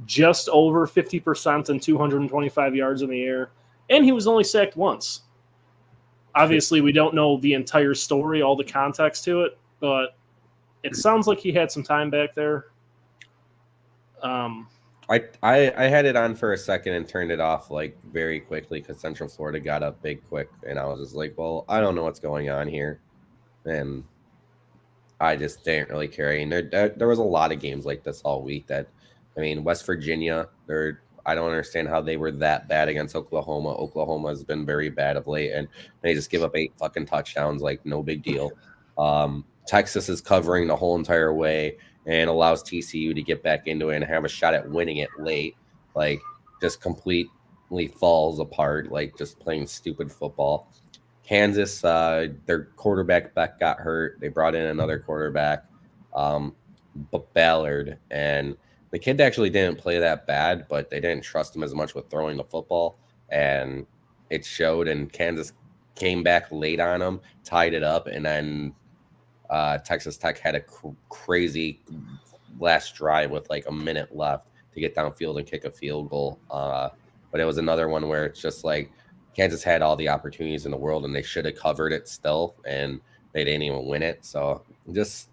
just over 50% and 225 yards in the air, and he was only sacked once. Obviously, we don't know the entire story, all the context to it, but it sounds like he had some time back there. I had it on for a second and turned it off like very quickly because Central Florida got up big quick, and I was just like, well, I don't know what's going on here, and I just didn't really care. I mean, there was a lot of games like this all week that, I mean, West Virginia, I don't understand how they were that bad against Oklahoma. Oklahoma has been very bad of late, and they just give up 8 fucking touchdowns, like no big deal. Texas is covering the whole entire way and allows TCU to get back into it and have a shot at winning it late. Like, just completely falls apart, like just playing stupid football. Kansas, their quarterback Beck got hurt. They brought in another quarterback, Ballard, and the kid actually didn't play that bad, but they didn't trust him as much with throwing the football, and it showed. And Kansas came back late on him, tied it up, and then Texas Tech had a crazy last drive with like a minute left to get downfield and kick a field goal. But it was another one where it's just like Kansas had all the opportunities in the world, and they should have covered it still, and they didn't even win it. So just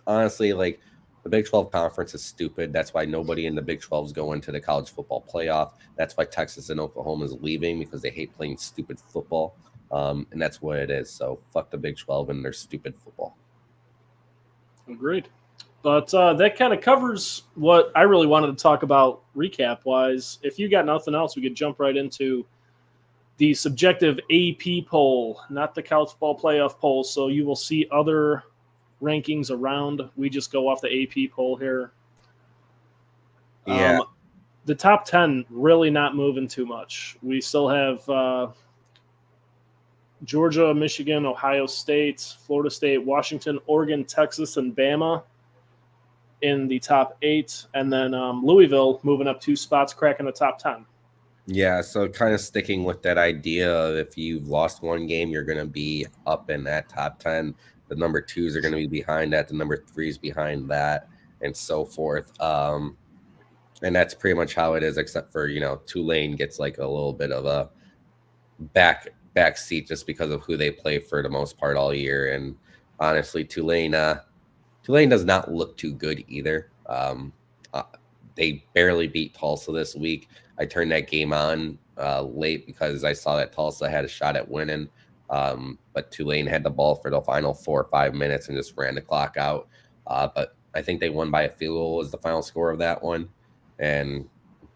honestly, like, the Big 12 conference is stupid. That's why nobody in the Big 12 is going to the college football playoff. That's why Texas and Oklahoma is leaving, because they hate playing stupid football. And that's what it is. So fuck the Big 12 and their stupid football. Agreed. But that kind of covers what I really wanted to talk about recap-wise. If you got nothing else, we could jump right into the subjective AP poll, not the college football playoff poll. So you will see other rankings around. We just go off the AP poll here. Yeah. The top 10 really not moving too much. We still have Georgia, Michigan, Ohio State, Florida State, Washington, Oregon, Texas, and Bama in the top 8. And then Louisville moving up 2 spots, cracking the top 10. Yeah, so kind of sticking with that idea of if you've lost one game, you're going to be up in that top 10. The number 2s are going to be behind that. The number 3s behind that, and so forth. And that's pretty much how it is, except for, Tulane gets like a little bit of a back seat just because of who they play for the most part all year. And honestly, Tulane does not look too good either. They barely beat Tulsa this week. I turned that game on late because I saw that Tulsa had a shot at winning. But Tulane had the ball for the final 4 or 5 minutes and just ran the clock out. But I think they won by a field goal was the final score of that one.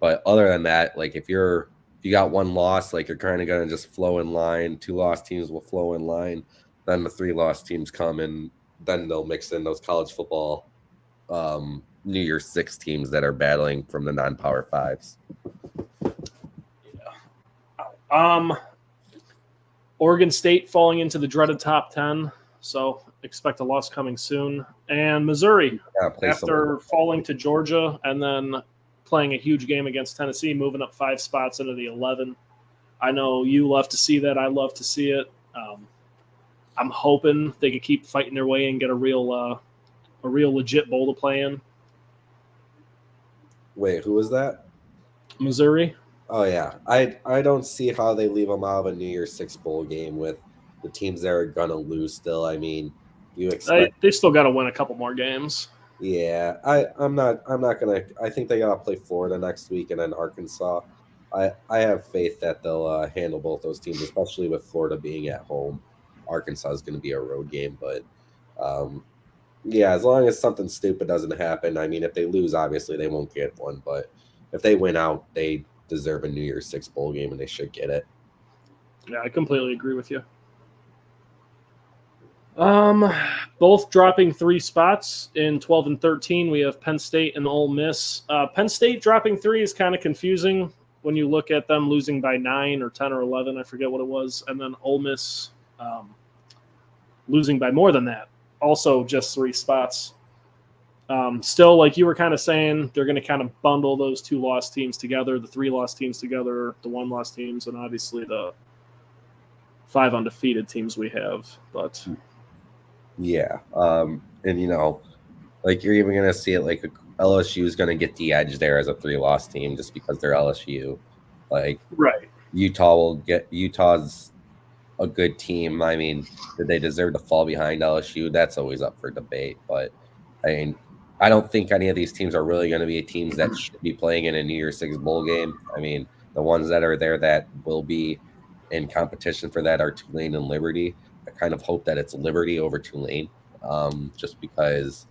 But other than that, like if you got one loss, like you're kind of going to just flow in line. 2 lost teams will flow in line. Then the 3 lost teams come and then they'll mix in those college football New Year's 6 teams that are battling from the non-power 5s. Yeah. Oregon State falling into the dreaded top 10, so expect a loss coming soon. And Missouri, after falling to Georgia and then playing a huge game against Tennessee, moving up 5 spots into the 11. I know you love to see that. I love to see it. I'm hoping they can keep fighting their way and get a real legit bowl to play in. Wait, who was that? Missouri. Oh, yeah. I don't see how they leave them out of a New Year's 6 bowl game with the teams that are going to lose still. I mean, you expect... They still got to win a couple more games. Yeah, I'm not going to... I think they got to play Florida next week and then Arkansas. I have faith that they'll handle both those teams, especially with Florida being at home. Arkansas is going to be a road game, but... yeah, as long as something stupid doesn't happen. I mean, if they lose, obviously they won't get one. But if they win out, they deserve a New Year's 6 bowl game, and they should get it. Yeah, I completely agree with you. Both dropping 3 spots in 12 and 13. We have Penn State and Ole Miss. Penn State dropping 3 is kind of confusing when you look at them losing by 9 or 10 or 11. I forget what it was. And then Ole Miss losing by more than that. Also just 3 spots. Still, like you were kind of saying, they're going to kind of bundle those 2 lost teams together, the 3 lost teams together, the 1 lost teams, and obviously the 5 undefeated teams we have. But yeah, and like you're even going to see it like LSU is going to get the edge there as a 3-loss team just because they're LSU. Like right, Utah's a good team. I mean, did they deserve to fall behind LSU? That's always up for debate. But I mean, I don't think any of these teams are really going to be teams that should be playing in a New Year's 6 bowl game. I mean, the ones that are there that will be in competition for that are Tulane and Liberty. I kind of hope that it's Liberty over Tulane, just because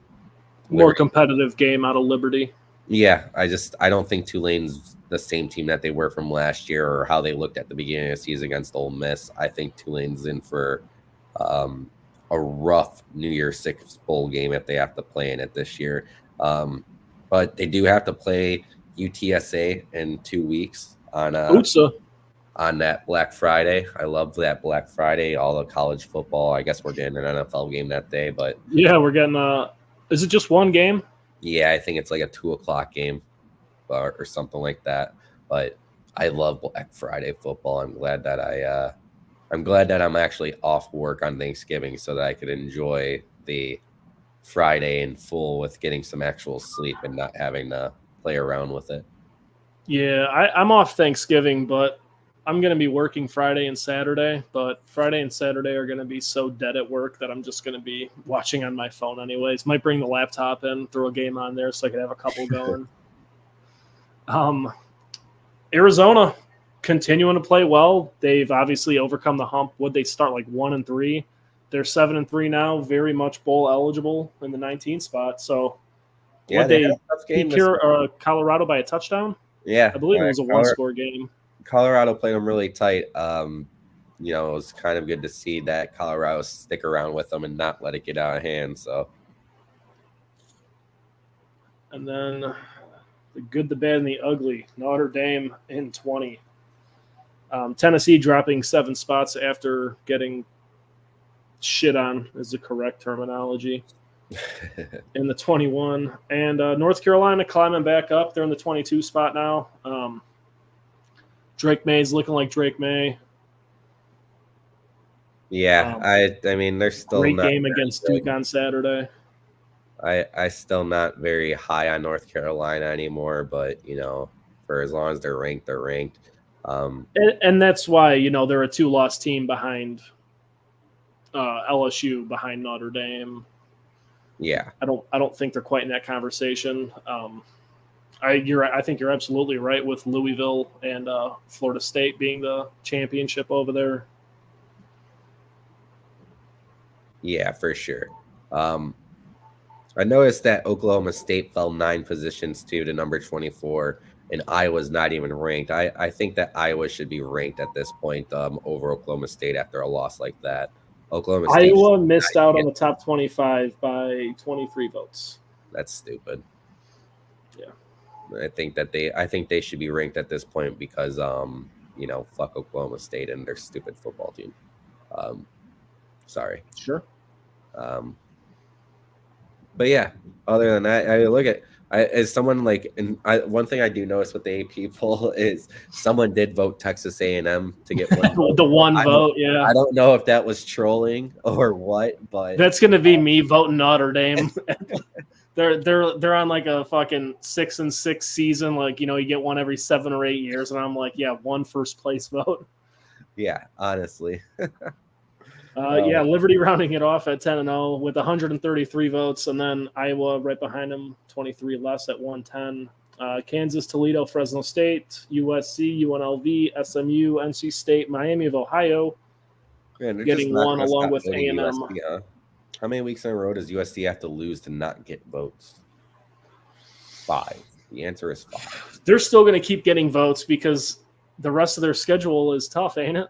more competitive game out of Liberty. Yeah, I don't think Tulane's the same team that they were from last year or how they looked at the beginning of the season against Ole Miss. I think Tulane's in for a rough New Year's 6 bowl game if they have to play in it this year. But they do have to play UTSA in 2 weeks on that Black Friday. I love that Black Friday, all the college football. I guess we're getting an NFL game that day, but yeah, we're getting is it just one game? Yeah, I think it's like a 2:00 game or something like that. But I love Black Friday football. I'm glad that I'm actually off work on Thanksgiving so that I could enjoy the Friday in full with getting some actual sleep and not having to play around with it. Yeah, I'm off Thanksgiving, but I'm going to be working Friday and Saturday. But Friday and Saturday are going to be so dead at work that I'm just going to be watching on my phone anyways. Might bring the laptop in, throw a game on there so I could have a couple going. Arizona continuing to play well. They've obviously overcome the hump. Would they start like 1-3? They're 7-3 now, very much bowl eligible in the 19th spot. So would they beat Colorado by a touchdown? Yeah, I believe it was a one-score game. Colorado played them really tight. You know, it was kind of good to see that Colorado stick around with them and not let it get out of hand. So, and then the good, the bad, and the ugly. Notre Dame in 20. Tennessee dropping 7 spots after getting shit on is the correct terminology. In the 21. And North Carolina climbing back up. They're in the 22 spot now. Drake May's looking like Drake May. Yeah, I mean, they're still great game against Duke on Saturday. I still not very high on North Carolina anymore, but you know, for as long as they're ranked, they're ranked. And that's why, you know, they're a 2-loss team behind LSU, behind Notre Dame. Yeah, I don't think they're quite in that conversation. I think you're absolutely right with Louisville and Florida State being the championship over there. Yeah, for sure. I noticed that Oklahoma State fell 9 positions to number 24, and Iowa's not even ranked. I think that Iowa should be ranked at this point over Oklahoma State after a loss like that. Oklahoma State Iowa missed out on the top 25 by 23 votes. That's stupid. Yeah. I think they should be ranked at this point because you know, fuck Oklahoma State and their stupid football team. Sorry. Sure. But yeah, other than that, I look at as someone like, and one thing I do notice with the AP poll is someone did vote Texas A&M to get one vote. The one vote, yeah. I don't know if that was trolling or what, but that's gonna be me voting Notre Dame. They're on like a fucking 6-6 season, like, you know, you get one every 7 or 8 years, and I'm like, yeah, one first place vote. Yeah, honestly. Yeah, Liberty rounding it off at 10-0 with 133 votes, and then Iowa right behind them, 23 less at 110. Kansas, Toledo, Fresno State, USC, UNLV, SMU, NC State, Miami of Ohio, getting one along with A&M. USC, huh? How many weeks in a row does USC have to lose to not get votes? 5. The answer is 5. They're still going to keep getting votes because the rest of their schedule is tough, ain't it?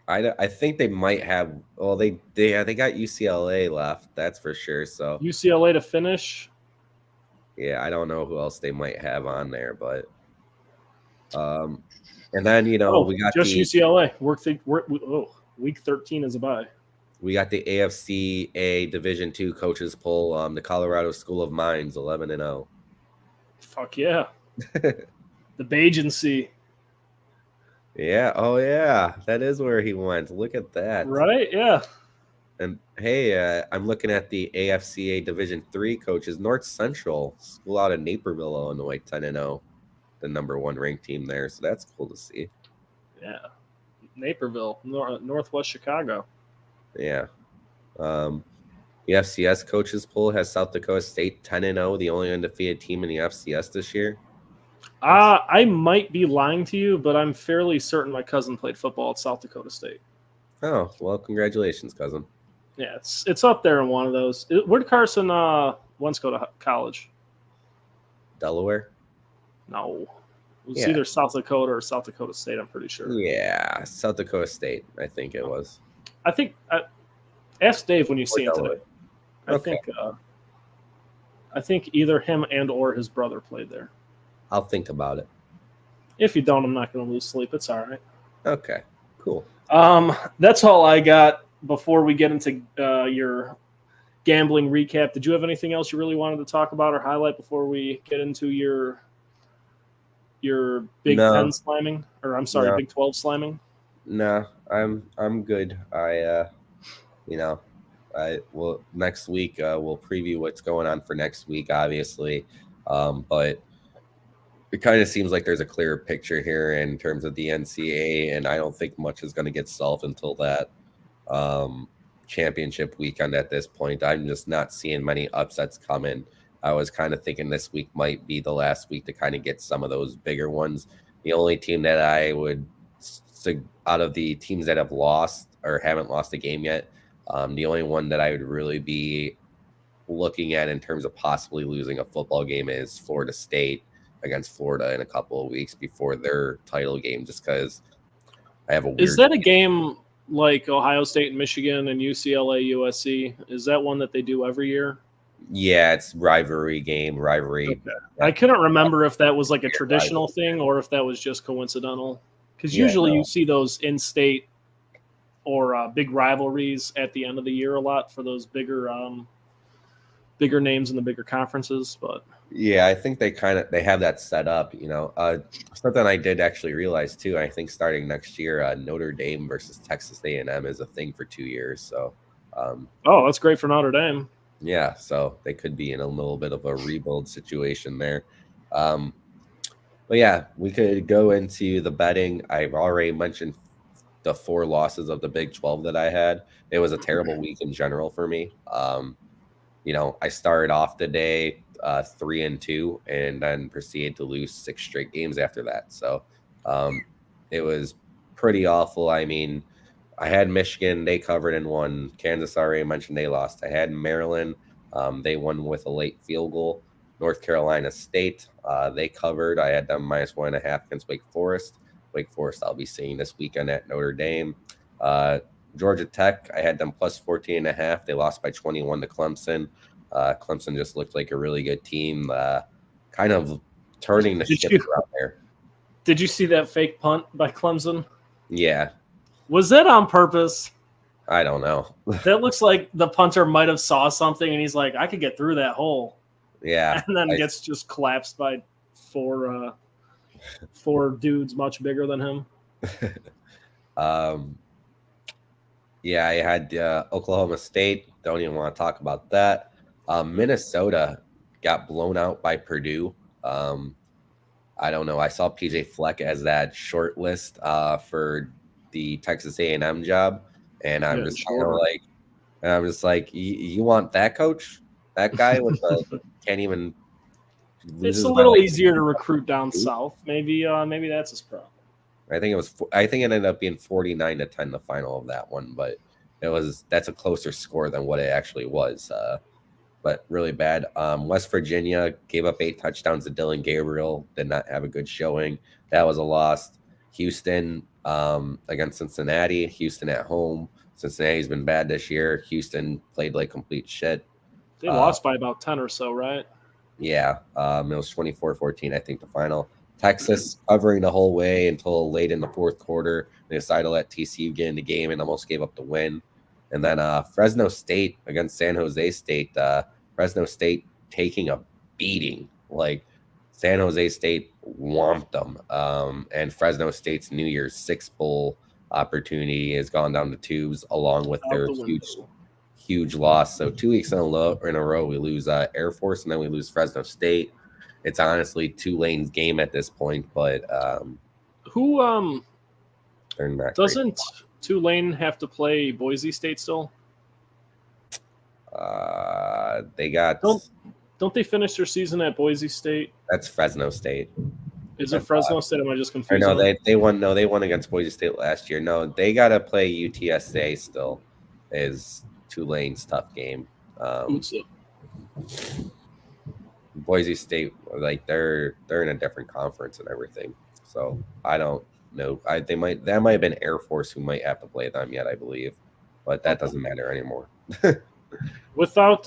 I think they might have. Well, they got UCLA left. That's for sure. So UCLA to finish. Yeah, I don't know who else they might have on there, but and then you know we got just UCLA. Week 13 is a bye. We got the AFC-A Division II coaches poll. The Colorado School of Mines 11-0. Fuck yeah, the Bajancy. Yeah. Oh, yeah. That is where he went. Look at that. Right? Yeah. And hey, I'm looking at the AFC-A Division III coaches. North Central School out of Naperville, Illinois, 10-0, the number 1 ranked team there. So that's cool to see. Yeah. Naperville, Northwest Chicago. Yeah. The FCS coaches poll has South Dakota State 10-0, the only undefeated team in the FCS this year. I might be lying to you, but I'm fairly certain my cousin played football at South Dakota State. Oh, well, congratulations, cousin. Yeah, it's up there in one of those. Where did Carson once go to college? Delaware? No. It was either South Dakota or South Dakota State, I'm pretty sure. Yeah, South Dakota State, I think it was. I think ask Dave when you see him today. I think either him and or his brother played there. I'll think about it. If you don't, I'm not going to lose sleep. It's all right. Okay, cool. That's all I got before we get into your gambling recap. Did you have anything else you really wanted to talk about or highlight before we get into your Big 10 slamming? Or I'm sorry, Big 12 slamming? No, I'm good. Next week we'll preview what's going on for next week, obviously. But it kind of seems like there's a clearer picture here in terms of the NCAA, and I don't think much is going to get solved until that championship weekend at this point. I'm just not seeing many upsets coming. I was kind of thinking this week might be the last week to kind of get some of those bigger ones. The only team that I would, out of the teams that have lost or haven't lost a game yet, the only one that I would really be looking at in terms of possibly losing a football game is Florida State against Florida in a couple of weeks before their title game, just because I have a weird. Is that a game like Ohio State and Michigan and UCLA, USC? Is that one that they do every year? Yeah, it's rivalry. Okay. I couldn't remember if that was like a traditional thing or if that was just coincidental. Because usually you see those in-state or big rivalries at the end of the year a lot for those bigger names in the bigger conferences. But yeah, I think they have that set up. Something I did actually realize too. I think starting next year, Notre Dame versus Texas A&M is a thing for 2 years. So, that's great for Notre Dame. Yeah, so they could be in a little bit of a rebuild situation there. But yeah, we could go into the betting. I've already mentioned the 4 losses of the Big 12 that I had. It was a terrible week in general for me. I started off the day 3-2 and then proceeded to lose 6 straight games after that. So it was pretty awful. I mean, I had Michigan, they covered and won. Kansas, already mentioned, they lost. I had Maryland, they won with a late field goal. North Carolina State, they covered. I had them -1.5 against Wake Forest. Wake Forest I'll be seeing this weekend at Notre Dame. Georgia Tech, I had them +14.5. They lost by 21 to Clemson. Clemson just looked like a really good team, kind of turning the ship around there. Did you see that fake punt by Clemson? Yeah. Was that on purpose? I don't know. That looks like the punter might have saw something and he's like, I could get through that hole. Yeah. And then gets just collapsed by four dudes much bigger than him. Yeah, I had Oklahoma State. Don't even want to talk about that. Minnesota got blown out by Purdue. I don't know. I saw PJ Fleck as that short list for the Texas A&M job, and I'm just like, you want that coach? That guy with the can't even. It's a little easier to recruit down south. Maybe that's his problem. I think it ended up being 49-10 the final of that one, but that's a closer score than what it actually was. But really bad. West Virginia gave up 8 touchdowns to Dylan Gabriel. Did not have a good showing. That was a loss. Houston against Cincinnati. Houston at home. Cincinnati's been bad this year. Houston played like complete shit. They lost by about 10 or so, right? Yeah. It was 24-14, I think, the final. Texas covering the whole way until late in the fourth quarter. They decided to let TCU get in the game and almost gave up the win. And then Fresno State against San Jose State. Fresno State taking a beating. Like, San Jose State whomped them. And Fresno State's New Year's Six Bowl opportunity has gone down the tubes along with their huge loss. So 2 weeks in a row, we lose Air Force and then we lose Fresno State. It's honestly Tulane's game at this point, but doesn't Tulane have to play Boise State still? They got. Don't they finish their season at Boise State? That's Fresno State. Is it Fresno State? Am I just confused? No, they won. No, they won against Boise State last year. No, they got to play UTSA still. Is Tulane's tough game. Boise State, like they're in a different conference and everything. So I don't know. That might have been Air Force who might have to play them yet, I believe, but that doesn't matter anymore. Without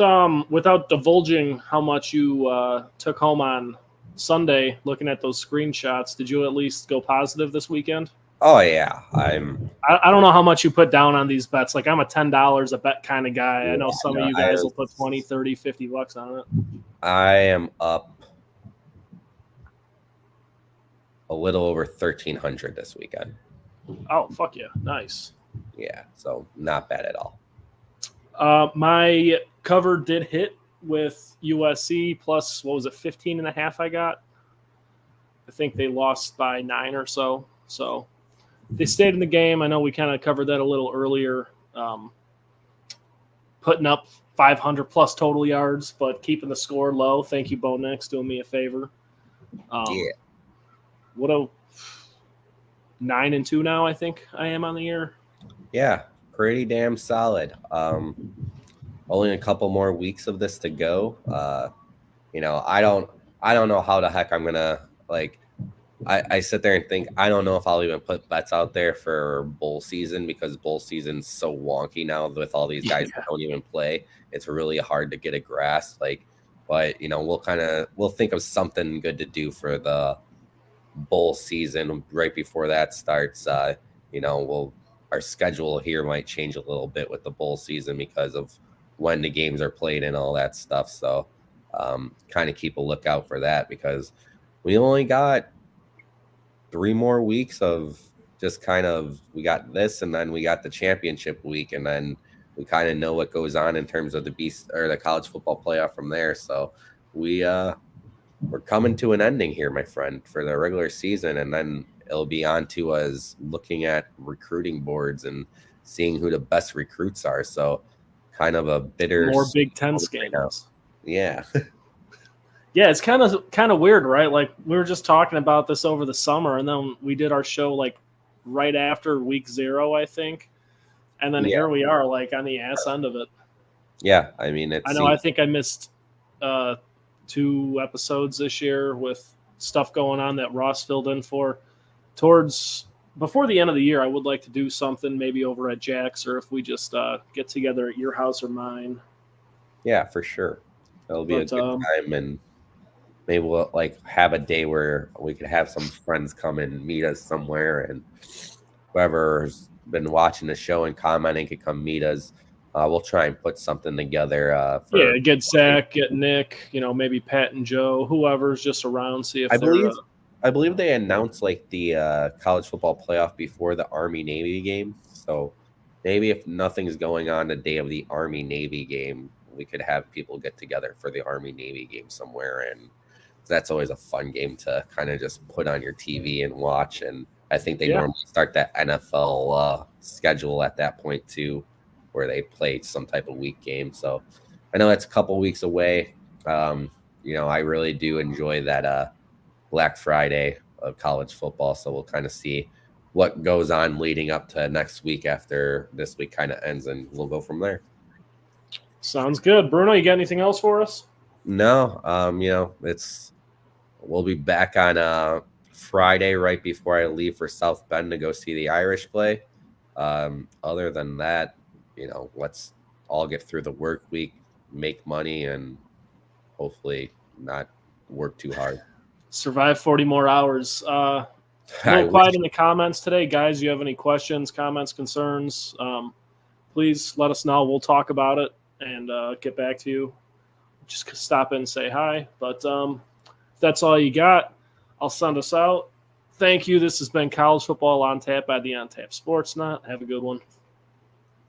divulging how much you took home on Sunday, looking at those screenshots, did you at least go positive this weekend? Oh yeah, I don't know how much you put down on these bets. Like, I'm a $10 a bet kind of guy. I know some of you guys will put 20, 30, 50 bucks on it. I am up a little over 1,300 this weekend. Oh, fuck yeah. Nice. Yeah, so not bad at all. My cover did hit with USC plus, 15.5 I got? I think they lost by 9 or so. So they stayed in the game. I know we kind of covered that a little earlier, putting up 500 plus total yards, but keeping the score low. Thank you, Bo Nix, doing me a favor. Yeah. What 9-2 now. I think I am on the year. Yeah, pretty damn solid. Only a couple more weeks of this to go. I don't know how the heck I'm gonna like. I sit there and think I don't know if I'll even put bets out there for bowl season because bowl season's so wonky now with all these guys that don't even play. It's really hard to get a grasp. But we'll think of something good to do for the bowl season right before that starts. Our schedule here might change a little bit with the bowl season because of when the games are played and all that stuff. So kind of keep a lookout for that because we only got 3 more weeks of just we got this and then we got the championship week and then we kind of know what goes on in terms of the beast or the college football playoff from there. So we're coming to an ending here, my friend, for the regular season, and then it'll be on to us looking at recruiting boards and seeing who the best recruits are. So kind of a bitter more Big Ten scandals. Yeah. Yeah, it's kind of weird, right? Like we were just talking about this over the summer, and then we did our show like right after week 0, I think, and then here we are, like on the ass end of it. Yeah, I mean, I think I missed 2 episodes this year with stuff going on that Ross filled in for. Before the end of the year, I would like to do something maybe over at Jack's, or if we just get together at your house or mine. Yeah, for sure. It'll be a good time, and maybe we'll have a day where we could have some friends come and meet us somewhere, and whoever's been watching the show and commenting could come meet us. We'll try and put something together. Get Zach, get Nick, maybe Pat and Joe, whoever's just around. See if I believe they announced the college football playoff before the Army-Navy game. So maybe if nothing's going on the day of the Army-Navy game, we could have people get together for the Army-Navy game somewhere, and that's always a fun game to kind of just put on your TV and watch. And I think they normally start that NFL schedule at that point too, where they play some type of week game. So I know that's a couple weeks away. I really do enjoy that Black Friday of college football. So we'll kind of see what goes on leading up to next week after this week kind of ends, and we'll go from there. Sounds good. Bruno, you got anything else for us? No, we'll be back on Friday right before I leave for South Bend to go see the Irish play. Other than that, let's all get through the work week, make money, and hopefully not work too hard. Survive 40 more hours. A little quiet in the comments today. Guys, you have any questions, comments, concerns, please let us know. We'll talk about it and get back to you. Just stop in and say hi. But if that's all you got, I'll send us out. Thank you. This has been College Football on Tap by the On Tap Sports Net. Have a good one.